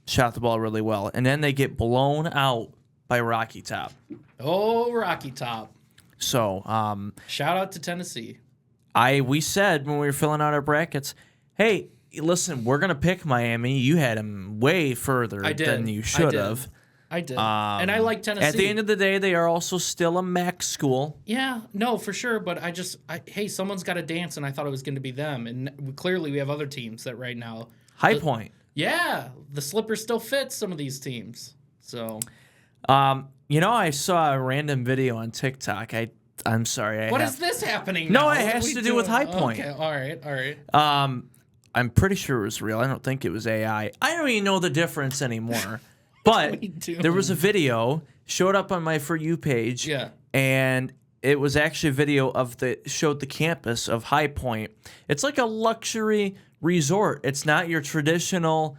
Shot the ball really well, and then they get blown out by Rocky Top. Oh, Rocky Top. So, Shout out to Tennessee. we said when we were filling out our brackets, hey, listen, we're gonna pick Miami. You had them way further I did. than you I should did. have. I did. And I like Tennessee. At the end of the day, they are also still a MAC school. Yeah, no, for sure. But hey, someone's got to dance, and I thought it was going to be them. And clearly, we have other teams that right now. High Point. Yeah, the slippers still fit some of these teams. So, I saw a random video on TikTok. I'm sorry. what is this happening? No, now? it What has are we to do with doing? High Point. Okay, all right. I'm pretty sure it was real. I don't think it was AI. I don't even know the difference anymore. But we doing? there was a video showed up on my For You page. Yeah. And it was actually a video showed the campus of High Point. It's like a luxury resort. It's not your traditional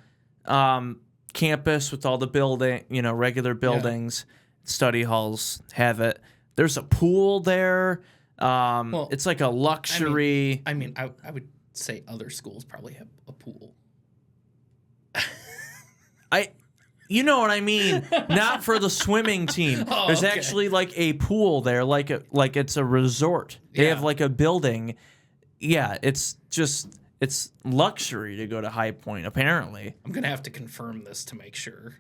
campus with all the regular buildings. Study halls have it. There's a pool there. It's like a luxury. I mean, I would say other schools probably have a pool. You know what I mean? Not for the swimming team. Oh, There's okay. actually like a pool there, like it's a resort. They Yeah. have like a building. Yeah, it's luxury to go to High Point. Apparently, I'm gonna have to confirm this to make sure.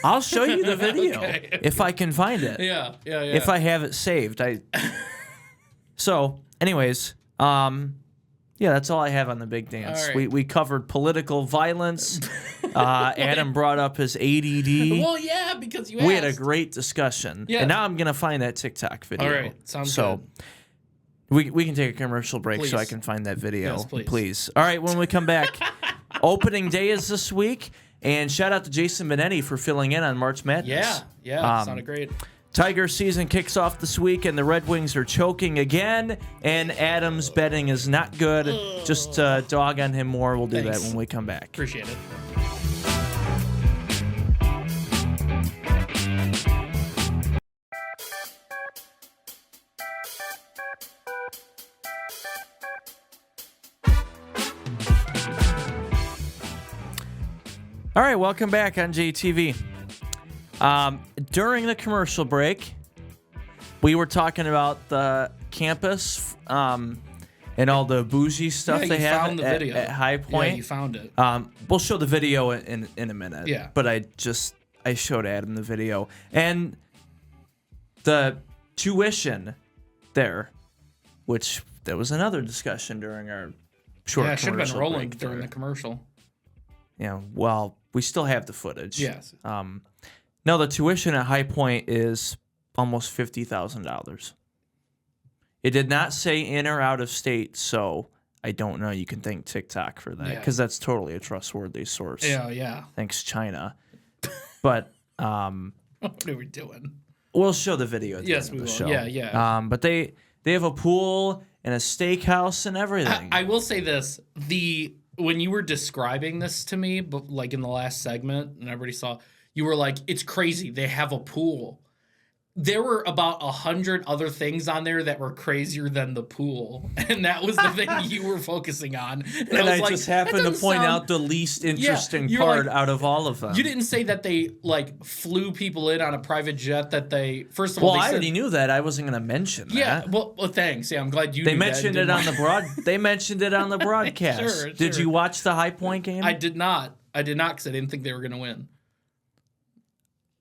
I'll show you the video Okay. if I can find it. Yeah. If I have it saved, So, anyways, Yeah, that's all I have on the big dance. All right. We covered political violence. Adam brought up his ADD. Well, yeah, because you We had a asked. great discussion. Yeah. And now I'm going to find that TikTok video. All right, sounds so, we can take a commercial break so I Please. can find that video. Yes, please. All right, when we come back, opening day is this week. And shout out to Jason Benetti for filling in on March Madness. Yeah, sounded great. Tiger season kicks off this week, and the Red Wings are choking again. And Adam's betting is not good. Just dog on him more. We'll do Thanks. that when we come back. Appreciate it. All right, welcome back on JTV. During the commercial break, we were talking about the campus and all the bougie stuff Yeah, they you have found the at, video. at High Point. Yeah, you found it. We'll show the video in a minute. Yeah. But I showed Adam the video. And the tuition there, which there was another discussion during our short Yeah, it should have been commercial rolling break during there. the commercial. Yeah, well, we still have the footage. Yes. No, the tuition at High Point is almost $50,000. It did not say in or out of state, so I don't know. You can thank TikTok for that Yeah. because that's totally a trustworthy source. Yeah. Thanks, China. But What are we doing? we'll show the video at the Yes, end of we the will. show. Yeah. But they have a pool and a steakhouse and everything. I will say this: when you were describing this to me, but like in the last segment, and everybody saw, you were like, "It's crazy. They have a pool." There were about 100 other things on there that were crazier than the pool, and that was the thing you were focusing on. And and was I like, just that happened to doesn't point sound- out the least interesting you're part like- out of all of them. You didn't say that they like flew people in on a private jet. That they first of all, Well, they I said, already knew that. I wasn't going to mention Yeah, that. well, thanks. Yeah, I'm glad you. They knew that mentioned and it on didn't- the They mentioned it on the broadcast. Sure, Did sure. you watch the High Point game? I did not. Because I didn't think they were going to win.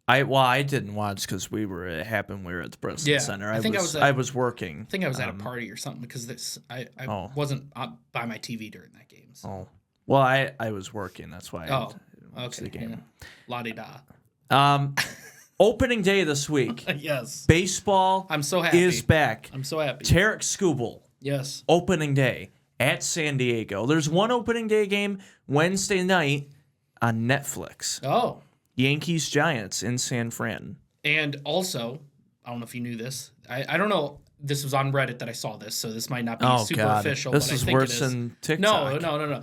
I didn't watch because we were at the Breslin Yeah, Center. I think I was working. I think I was at a party or something because I Oh. wasn't by my TV during that game. So. Oh, well, I was working. That's why. Oh, I watched the game. La di da. Opening day this week. Yes. Baseball. I'm so happy. Is back. I'm so happy. Tarek Skubal. Yes. Opening day at San Diego. There's one opening day game Wednesday night on Netflix. Oh. Yankees Giants in San Fran. And also, I don't know if you knew this. I don't know. This was on Reddit that I saw this, so this might not be super official. This but is I think worse it is. than TikTok. No.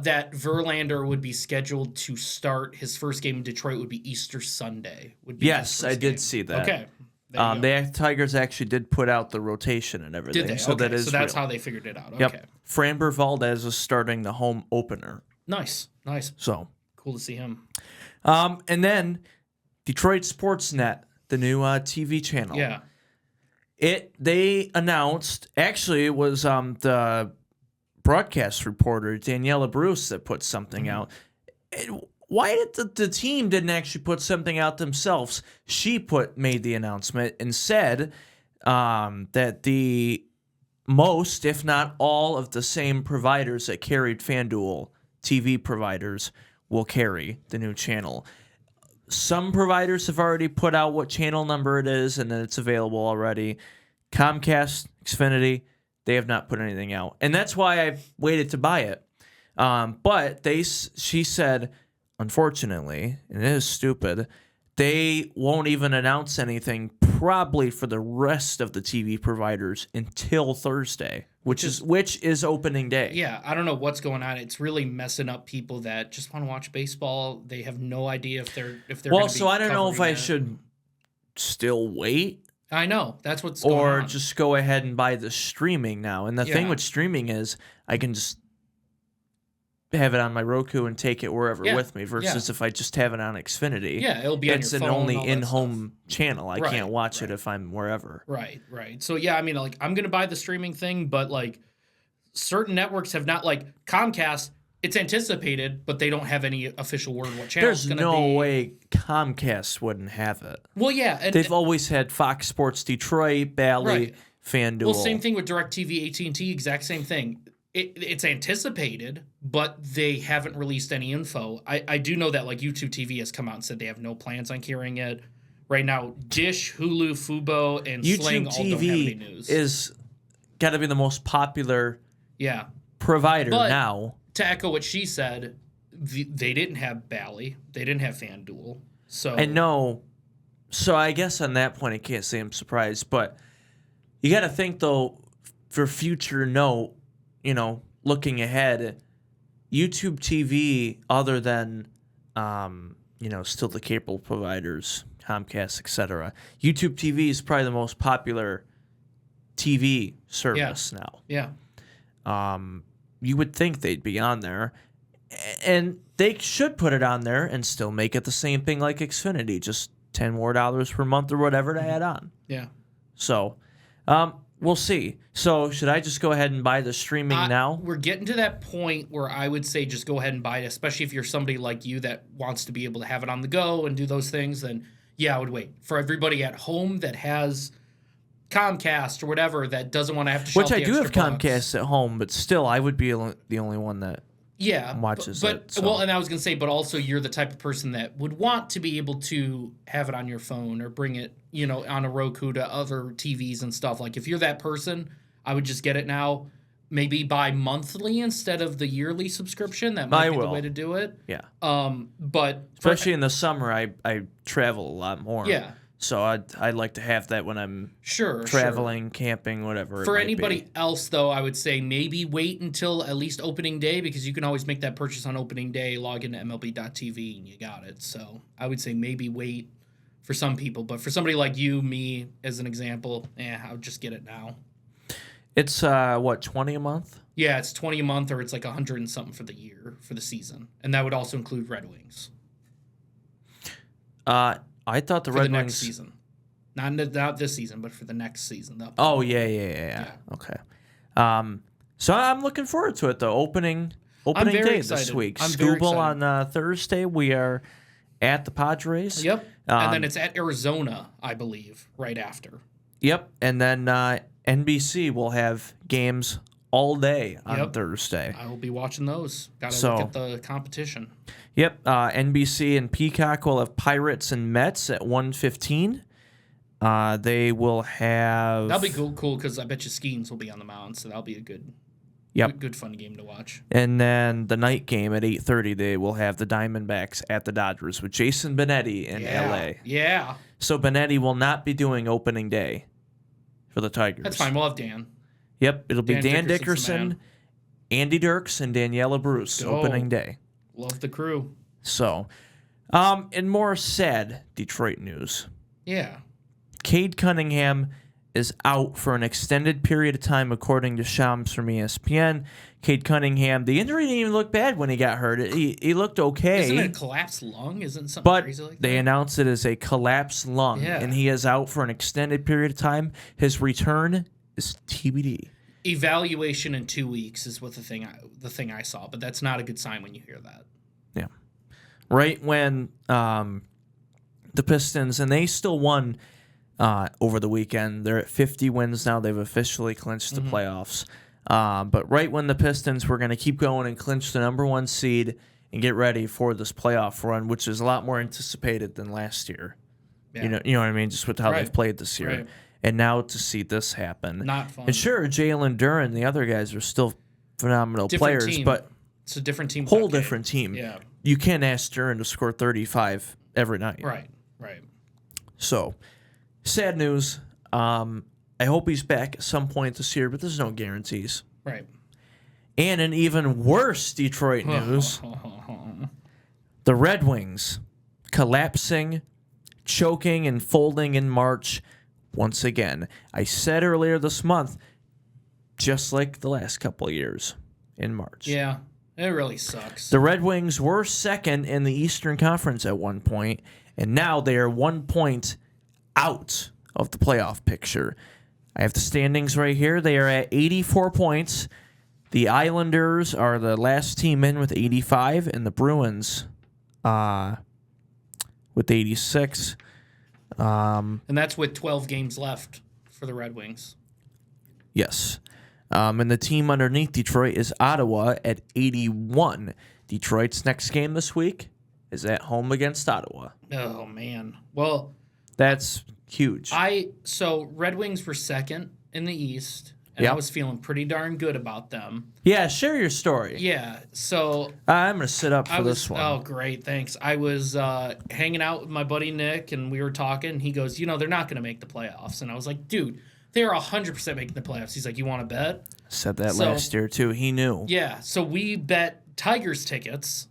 That Verlander would be scheduled to start his first game in Detroit would be Easter Sunday. Would be Yes, his I first did game. see that. Okay. There you go. The Tigers actually did put out the rotation and everything. Did they? So Okay, that is so that's real. how they figured it out. Yep. Okay. Framber Valdez is starting the home opener. Nice. So, Cool to see him. and then Detroit Sportsnet, the new TV channel. Yeah. They announced, actually it was the broadcast reporter Daniela Bruce that put something Mm-hmm. out. Why did the team didn't actually put something out themselves? She made the announcement and said that the most, if not all, of the same providers that carried FanDuel, TV providers, will carry the new channel. Some providers have already put out what channel number it is, and then it's available already. Comcast, Xfinity, they have not put anything out, and that's why I waited to buy it. But she said, unfortunately, and it is stupid, they won't even announce anything probably for the rest of the TV providers until Thursday, which is opening day. Yeah, I don't know what's going on. It's really messing up people that just want to watch baseball. They have no idea if they're Well, gonna be so I don't know if I covering it. should still wait I know that's what's going or on. just go ahead and buy the streaming now. And the thing Yeah. with streaming is I can just have it on my Roku and take it wherever Yeah, with me versus if I just have it on Xfinity. Yeah, it'll be on it's your an phone, only all that in-home channel. I Right, can't watch right. it if I'm wherever. Right. So yeah, I mean, like I'm gonna buy the streaming thing, but like certain networks have not, like Comcast. It's anticipated, but they don't have any official word what channel it's There's gonna no be. way Comcast wouldn't have it. Well, yeah, and, They've always had Fox Sports Detroit, Bally, Right. FanDuel. well, same thing with DirecTV, AT&T, exact same thing. it's anticipated, but they haven't released any info. I do know that like YouTube TV has come out and said they have no plans on carrying it. Right now, Dish, Hulu, Fubo, and Sling all don't have any news. Is got to be the most popular yeah provider But now. To echo what she said, they didn't have Bally, they didn't have FanDuel, so I know. So I guess on that point, I can't say I'm surprised, but you got to think though, for future note, looking ahead, YouTube TV, other than, still the cable providers, Comcast, etc. YouTube TV is probably the most popular TV service now. Yeah. You would think they'd be on there, and they should put it on there and still make it the same thing like Xfinity, just $10 more per month or whatever to add on. Yeah. So, we'll see. So, should I just go ahead and buy the streaming now? We're getting to that point where I would say just go ahead and buy it, especially if you're somebody like you that wants to be able to have it on the go and do those things. Then, yeah, I would wait. For everybody at home that has Comcast or whatever that doesn't want to have to shell Which I the do have extra bucks. Comcast at home, but still, I would be the only one that watches but it. So. Well, and I was gonna say, but also you're the type of person that would want to be able to have it on your phone or bring it, on a Roku to other TVs and stuff. Like if you're that person, I would just get it now. Maybe buy monthly instead of the yearly subscription. That might be the way to do it. Yeah. But especially in the summer, I travel a lot more. Yeah. So I'd like to have that when I'm traveling, camping, whatever. For anybody else, though, I would say maybe wait until at least opening day because you can always make that purchase on opening day, log into MLB.tv, and you got it. So I would say maybe wait for some people. But for somebody like you, me, as an example, I would just get it now. It's, $20 a month? Yeah, it's $20 a month or it's like $100 and something for the year, for the season. And that would also include Red Wings. I thought the for Red the Wings next season, not this season, but for the next season. Oh yeah. Okay. So I'm looking forward to it though. Opening day excited. this week. I'm very Scooble excited. on Thursday. We are at the Padres. Yep. And then it's at Arizona, I believe, right after. Yep. And then NBC will have games all day on Thursday. I will be watching those. Got to look at the competition. Yep, NBC and Peacock will have Pirates and Mets at 1:15. They will have... That'll be cool because I bet you Skeens will be on the mound, so that'll be a good fun game to watch. And then the night game at 8:30, they will have the Diamondbacks at the Dodgers with Jason Benetti in L.A. Yeah. So Benetti will not be doing opening day for the Tigers. That's fine. We'll have Dan. Yep, it'll be Dan Dickerson's Dickerson, Andy Dirks, and Daniela Bruce opening day. Love the crew. So, in more sad Detroit news. Yeah. Cade Cunningham is out for an extended period of time, according to Shams from ESPN. Cade Cunningham, the injury didn't even look bad when he got hurt. He looked okay. Isn't it a collapsed lung? Isn't something crazy like that? They announced it as a collapsed lung, and he is out for an extended period of time. His return is TBD. Evaluation in 2 weeks is what the thing I saw, but that's not a good sign when you hear that. Yeah. Right when the Pistons, and they still won over the weekend. They're at 50 wins now. They've officially clinched the playoffs. But right when the Pistons were going to keep going and clinch the number one seed and get ready for this playoff run, which is a lot more anticipated than last year. Yeah. You know what I mean? Just with how they've played this year. Right. And now to see this happen. Not fun. And sure, Jalen Duren and the other guys are still phenomenal Different players, team. but it's a different team. Whole different team. Yeah. You can't ask Duren to score 35 every night. Right. So, sad news. I hope he's back at some point this year, but there's no guarantees. Right. And in even worse Detroit news, the Red Wings collapsing, choking, and folding in March once again. I said earlier this month, just like the last couple of years in March. Yeah, it really sucks. The Red Wings were second in the Eastern Conference at one point, and now they are 1 point out of the playoff picture. I have the standings right here. They are at 84 points. The Islanders are the last team in with 85, and the Bruins with 86. And that's with 12 games left for the Red Wings. Yes. And the team underneath Detroit is Ottawa at 81. Detroit's next game this week is at home against Ottawa. Oh, man. Well, that's huge. So Red Wings were second in the East, and I was feeling pretty darn good about them. Yeah, share your story. Yeah, so I'm going to sit up for this one. Oh, great, thanks. I was hanging out with my buddy Nick, and we were talking. He goes, they're not going to make the playoffs. And I was like, dude, they're 100% making the playoffs. He's like, you want to bet? Said that last year, too. He knew. Yeah, so we bet Tigers tickets,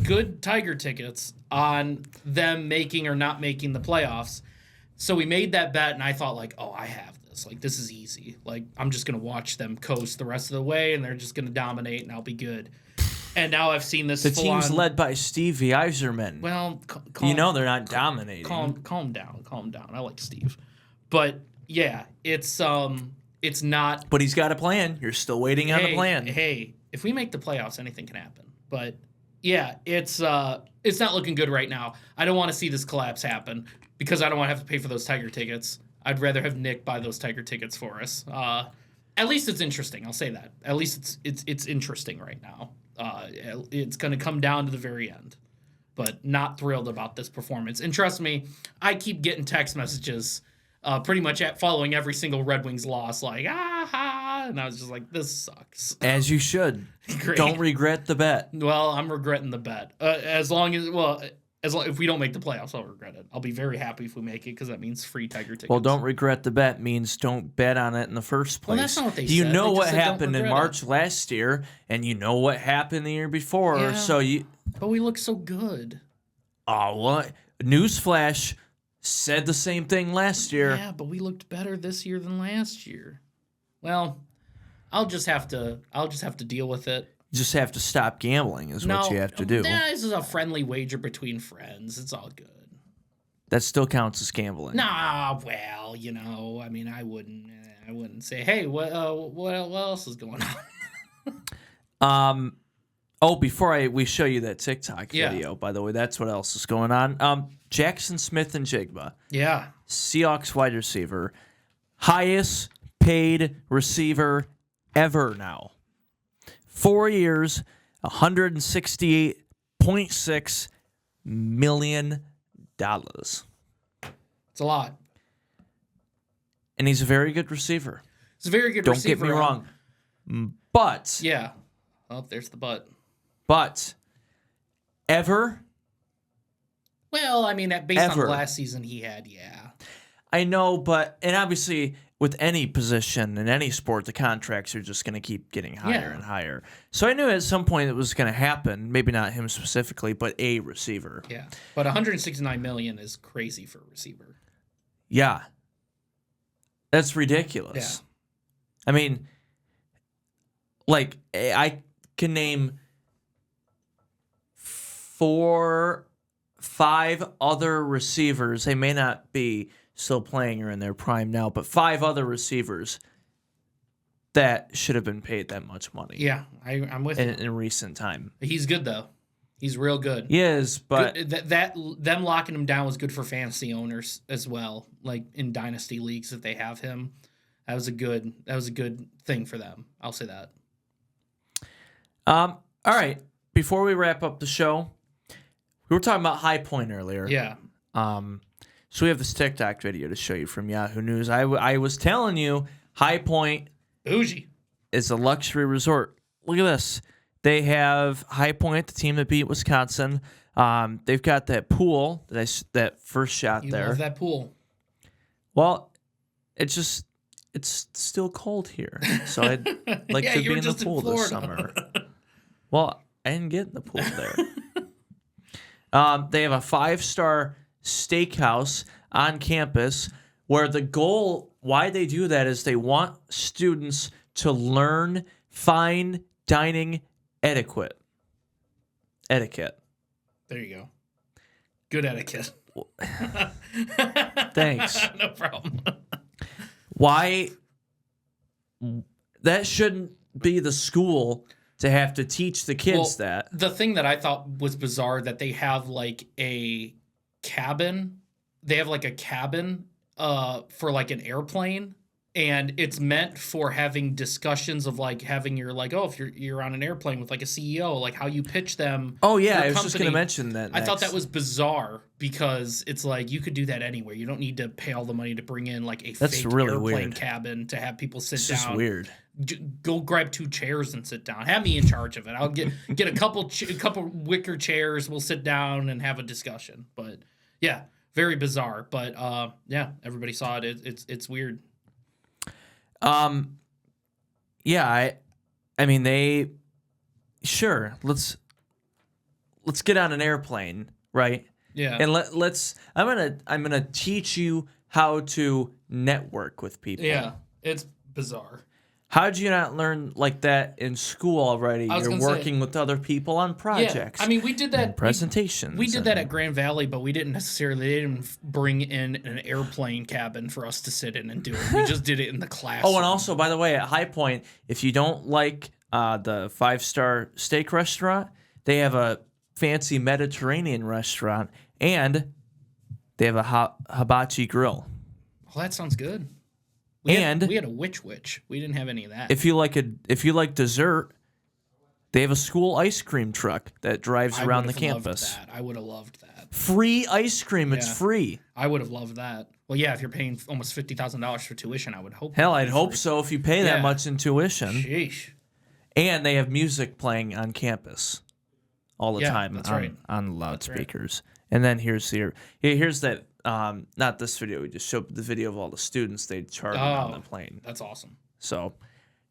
good Tiger tickets, on them making or not making the playoffs. So we made that bet, and I thought, like, oh, I have this. Like, this is easy. Like, I'm just going to watch them coast the rest of the way, and they're just going to dominate, and I'll be good. And now I've seen this The team's led by Stevie Yzerman. Well, they're not dominating. Calm down. I like Steve. But, yeah, it's not. But he's got a plan. You're still waiting on the plan. Hey, if we make the playoffs, anything can happen. But, yeah, it's not looking good right now. I don't want to see this collapse happen because I don't want to have to pay for those Tiger tickets. I'd rather have Nick buy those Tiger tickets for us. At least it's interesting. I'll say that. At least it's interesting right now. It's going to come down to the very end. But not thrilled about this performance. And trust me, I keep getting text messages pretty much following every single Red Wings loss like, and I was just like, this sucks. As you should. Great. Don't regret the bet. Well, I'm regretting the bet. As long if we don't make the playoffs, I'll regret it. I'll be very happy if we make it because that means free Tiger tickets. Well, don't regret the bet means don't bet on it in the first place. Well, that's not what they said. You know They what just said don't happened in regret March last year, and you know what happened the year before. Yeah. So But we look so good. Oh, what? Newsflash said the same thing last year. Yeah, but we looked better this year than last year. Well, I'll just have to deal with it. You just have to stop gambling is what you have to do. Nah, this is a friendly wager between friends. It's all good. That still counts as gambling. Nah, well, I mean, I wouldn't say, hey, what else is going on? Before we show you that TikTok video, by the way, that's what else is going on. Jackson Smith and Jigba. Yeah. Seahawks wide receiver. Highest paid receiver ever now. 4 years, $168.6 million. It's a lot. And he's a very good receiver. He's a very good receiver. Don't get me wrong. But. Yeah. Oh, there's the but. But. Ever. Well, I mean, based on last season he had, yeah. I know, and obviously with any position in any sport, the contracts are just going to keep getting higher and higher. So I knew at some point it was going to happen. Maybe not him specifically, but a receiver. Yeah, but $169 million is crazy for a receiver. Yeah, that's ridiculous. Yeah. I mean, like I can name 4, 5 other receivers. They may not be still playing or in their prime now, but 5 other receivers that should have been paid that much money. Yeah, I'm with you. In recent time. He's good, though. He's real good. He is, but... Them locking him down was good for fantasy owners as well, like in dynasty leagues if they have him. That was a good thing for them. I'll say that. All right. Before we wrap up the show, we were talking about High Point earlier. Yeah. So we have this TikTok video to show you from Yahoo News. I was telling you, High Point bougie is a luxury resort. Look at this. They have High Point, the team that beat Wisconsin. They've got that pool that first shot there. You love that pool. Well, it's still cold here, so I'd like to be in the pool this summer. Well, I didn't get in the pool there. They have a 5-star steakhouse on campus where the goal, why they do that is they want students to learn fine dining etiquette. There you go. Good etiquette. Thanks. No problem. Why? That shouldn't be the school to have to teach the kids that. The thing that I thought was bizarre that they have like a cabin. They have like a cabin for like an airplane and it's meant for having discussions of like having your like, if you're on an airplane with like a CEO, like how you pitch them. Oh yeah, your I was just going to company. mention that. I thought that was bizarre because it's like you could do that anywhere. You don't need to pay all the money to bring in like a That's fake really airplane weird. cabin to have people sit It's down. just weird. Go grab 2 chairs and sit down. Have me in charge of it. I'll get a couple wicker chairs. We'll sit down and have a discussion. But yeah, very bizarre. But yeah, everybody saw it. It's weird. Yeah, I mean they sure, let's get on an airplane, right? Yeah. And I'm going to teach you how to network with people. Yeah, it's bizarre. How did you not learn like that in school already? I was You're gonna say- working with other people on projects. Yeah, I mean, we did that. and presentations. We did that and- at Grand Valley, but we didn't necessarily. They didn't bring in an airplane cabin for us to sit in and do it. We just did it in the classroom. Oh, and also, by the way, at High Point, if you don't like the 5-star steak restaurant, they have a fancy Mediterranean restaurant, and they have a hibachi grill. Well, that sounds good. We had a witch. We didn't have any of that. If you like dessert, they have a school ice cream truck that drives around the would've loved campus. that. I would have loved that. Free ice cream. It's Yeah. free. I would have loved that. Well, yeah, if you're paying almost $50,000 for tuition, I would hope. Hell, it'd I'd be hope free. so if you pay that Yeah. much in tuition. Sheesh. And they have music playing on campus all the Yeah, time that's on, right. on loudspeakers. And then here's that not this video, we just showed the video of all the students they chartered on the plane. That's awesome. So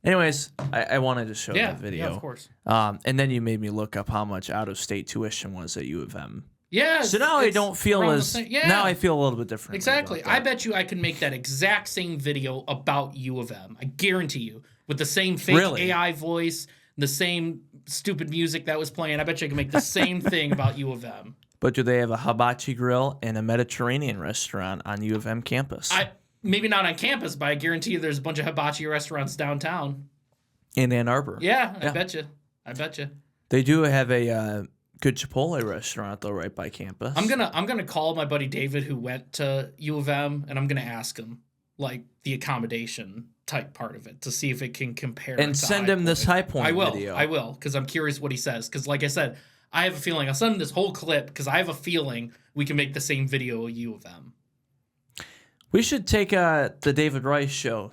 anyways, I wanted to show that video. Yeah, of course. And then you made me look up how much out-of-state tuition was at U of M. Yeah. So now I it's don't feel around the as same- Yeah. now I feel a little bit different. Exactly. about I that. bet you I can make that exact same video about U of M. I guarantee you. With the same fake Really? AI voice, the same stupid music that was playing. I bet you I can make the same thing about U of M. But do they have a hibachi grill and a Mediterranean restaurant on U of M campus? Maybe not on campus, but I guarantee you there's a bunch of hibachi restaurants downtown. in Ann Arbor. Yeah, I Yeah. bet you. I bet you. They do have a good Chipotle restaurant though, right by campus. I'm gonna call my buddy David who went to U of M, and I'm gonna ask him like the accommodation type part of it to see if it can compare. And it to send High him this Point. High Point video. I will, because I'm curious what he says. Because like I said, I have a feeling I'll send him this whole clip because I have a feeling we can make the same video of U of M We should take the David Rice show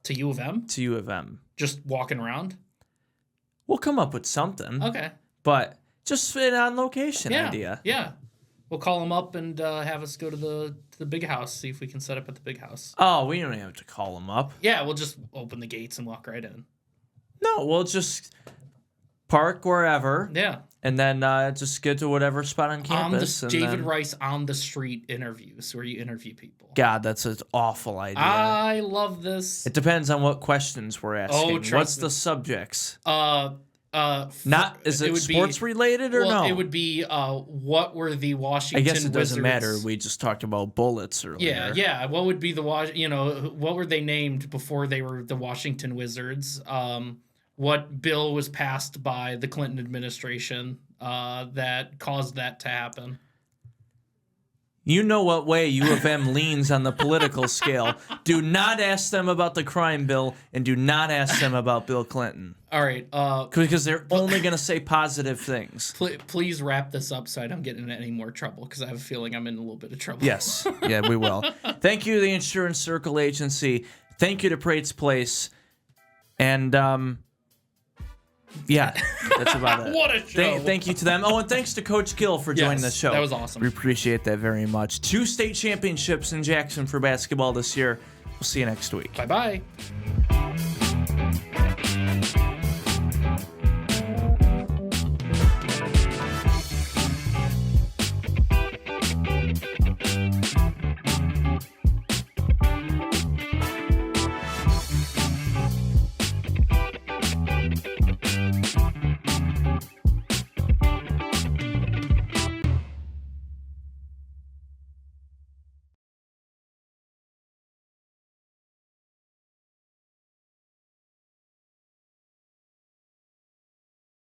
to U of M. to U of M. Just walking around. We'll come up with something, Okay. but just fit on location Yeah. idea. Yeah. We'll call him up and have us go to the big house. See if we can set up at the big house. Oh, we don't have to call him up. Yeah, we'll just open the gates and walk right in. No, we'll just park wherever, Yeah. and then just get to whatever spot on On campus. the and David then- Rice on the street interviews where you interview people. God, that's an awful idea. I love this. It depends on what questions we're asking. trust What's me. the subjects? Not Is it would sports be, related or well, no? it would be what were the I Washington guess it doesn't Wizards? matter. We just talked about bullets earlier. Yeah. What would be the what were they named before they were the Washington Wizards? What bill was passed by the Clinton administration that caused that to happen? You know what way U of M leans on the political scale. Do not ask them about the crime bill, and do not ask them about Bill Clinton. All right. Because they're only going to say positive things. Please wrap this up so I don't get in any more trouble because I have a feeling I'm in a little bit of trouble. Yes. Yeah, we will. Thank you to the Insurance Circle Agency. Thank you to Prate's Place. And, yeah, that's about it. What a show. Thank you to them. Oh, and thanks to Coach Gill for joining the show. that was awesome. We appreciate that very much. 2 state championships in Jackson for basketball this year. We'll see you next week. Bye-bye.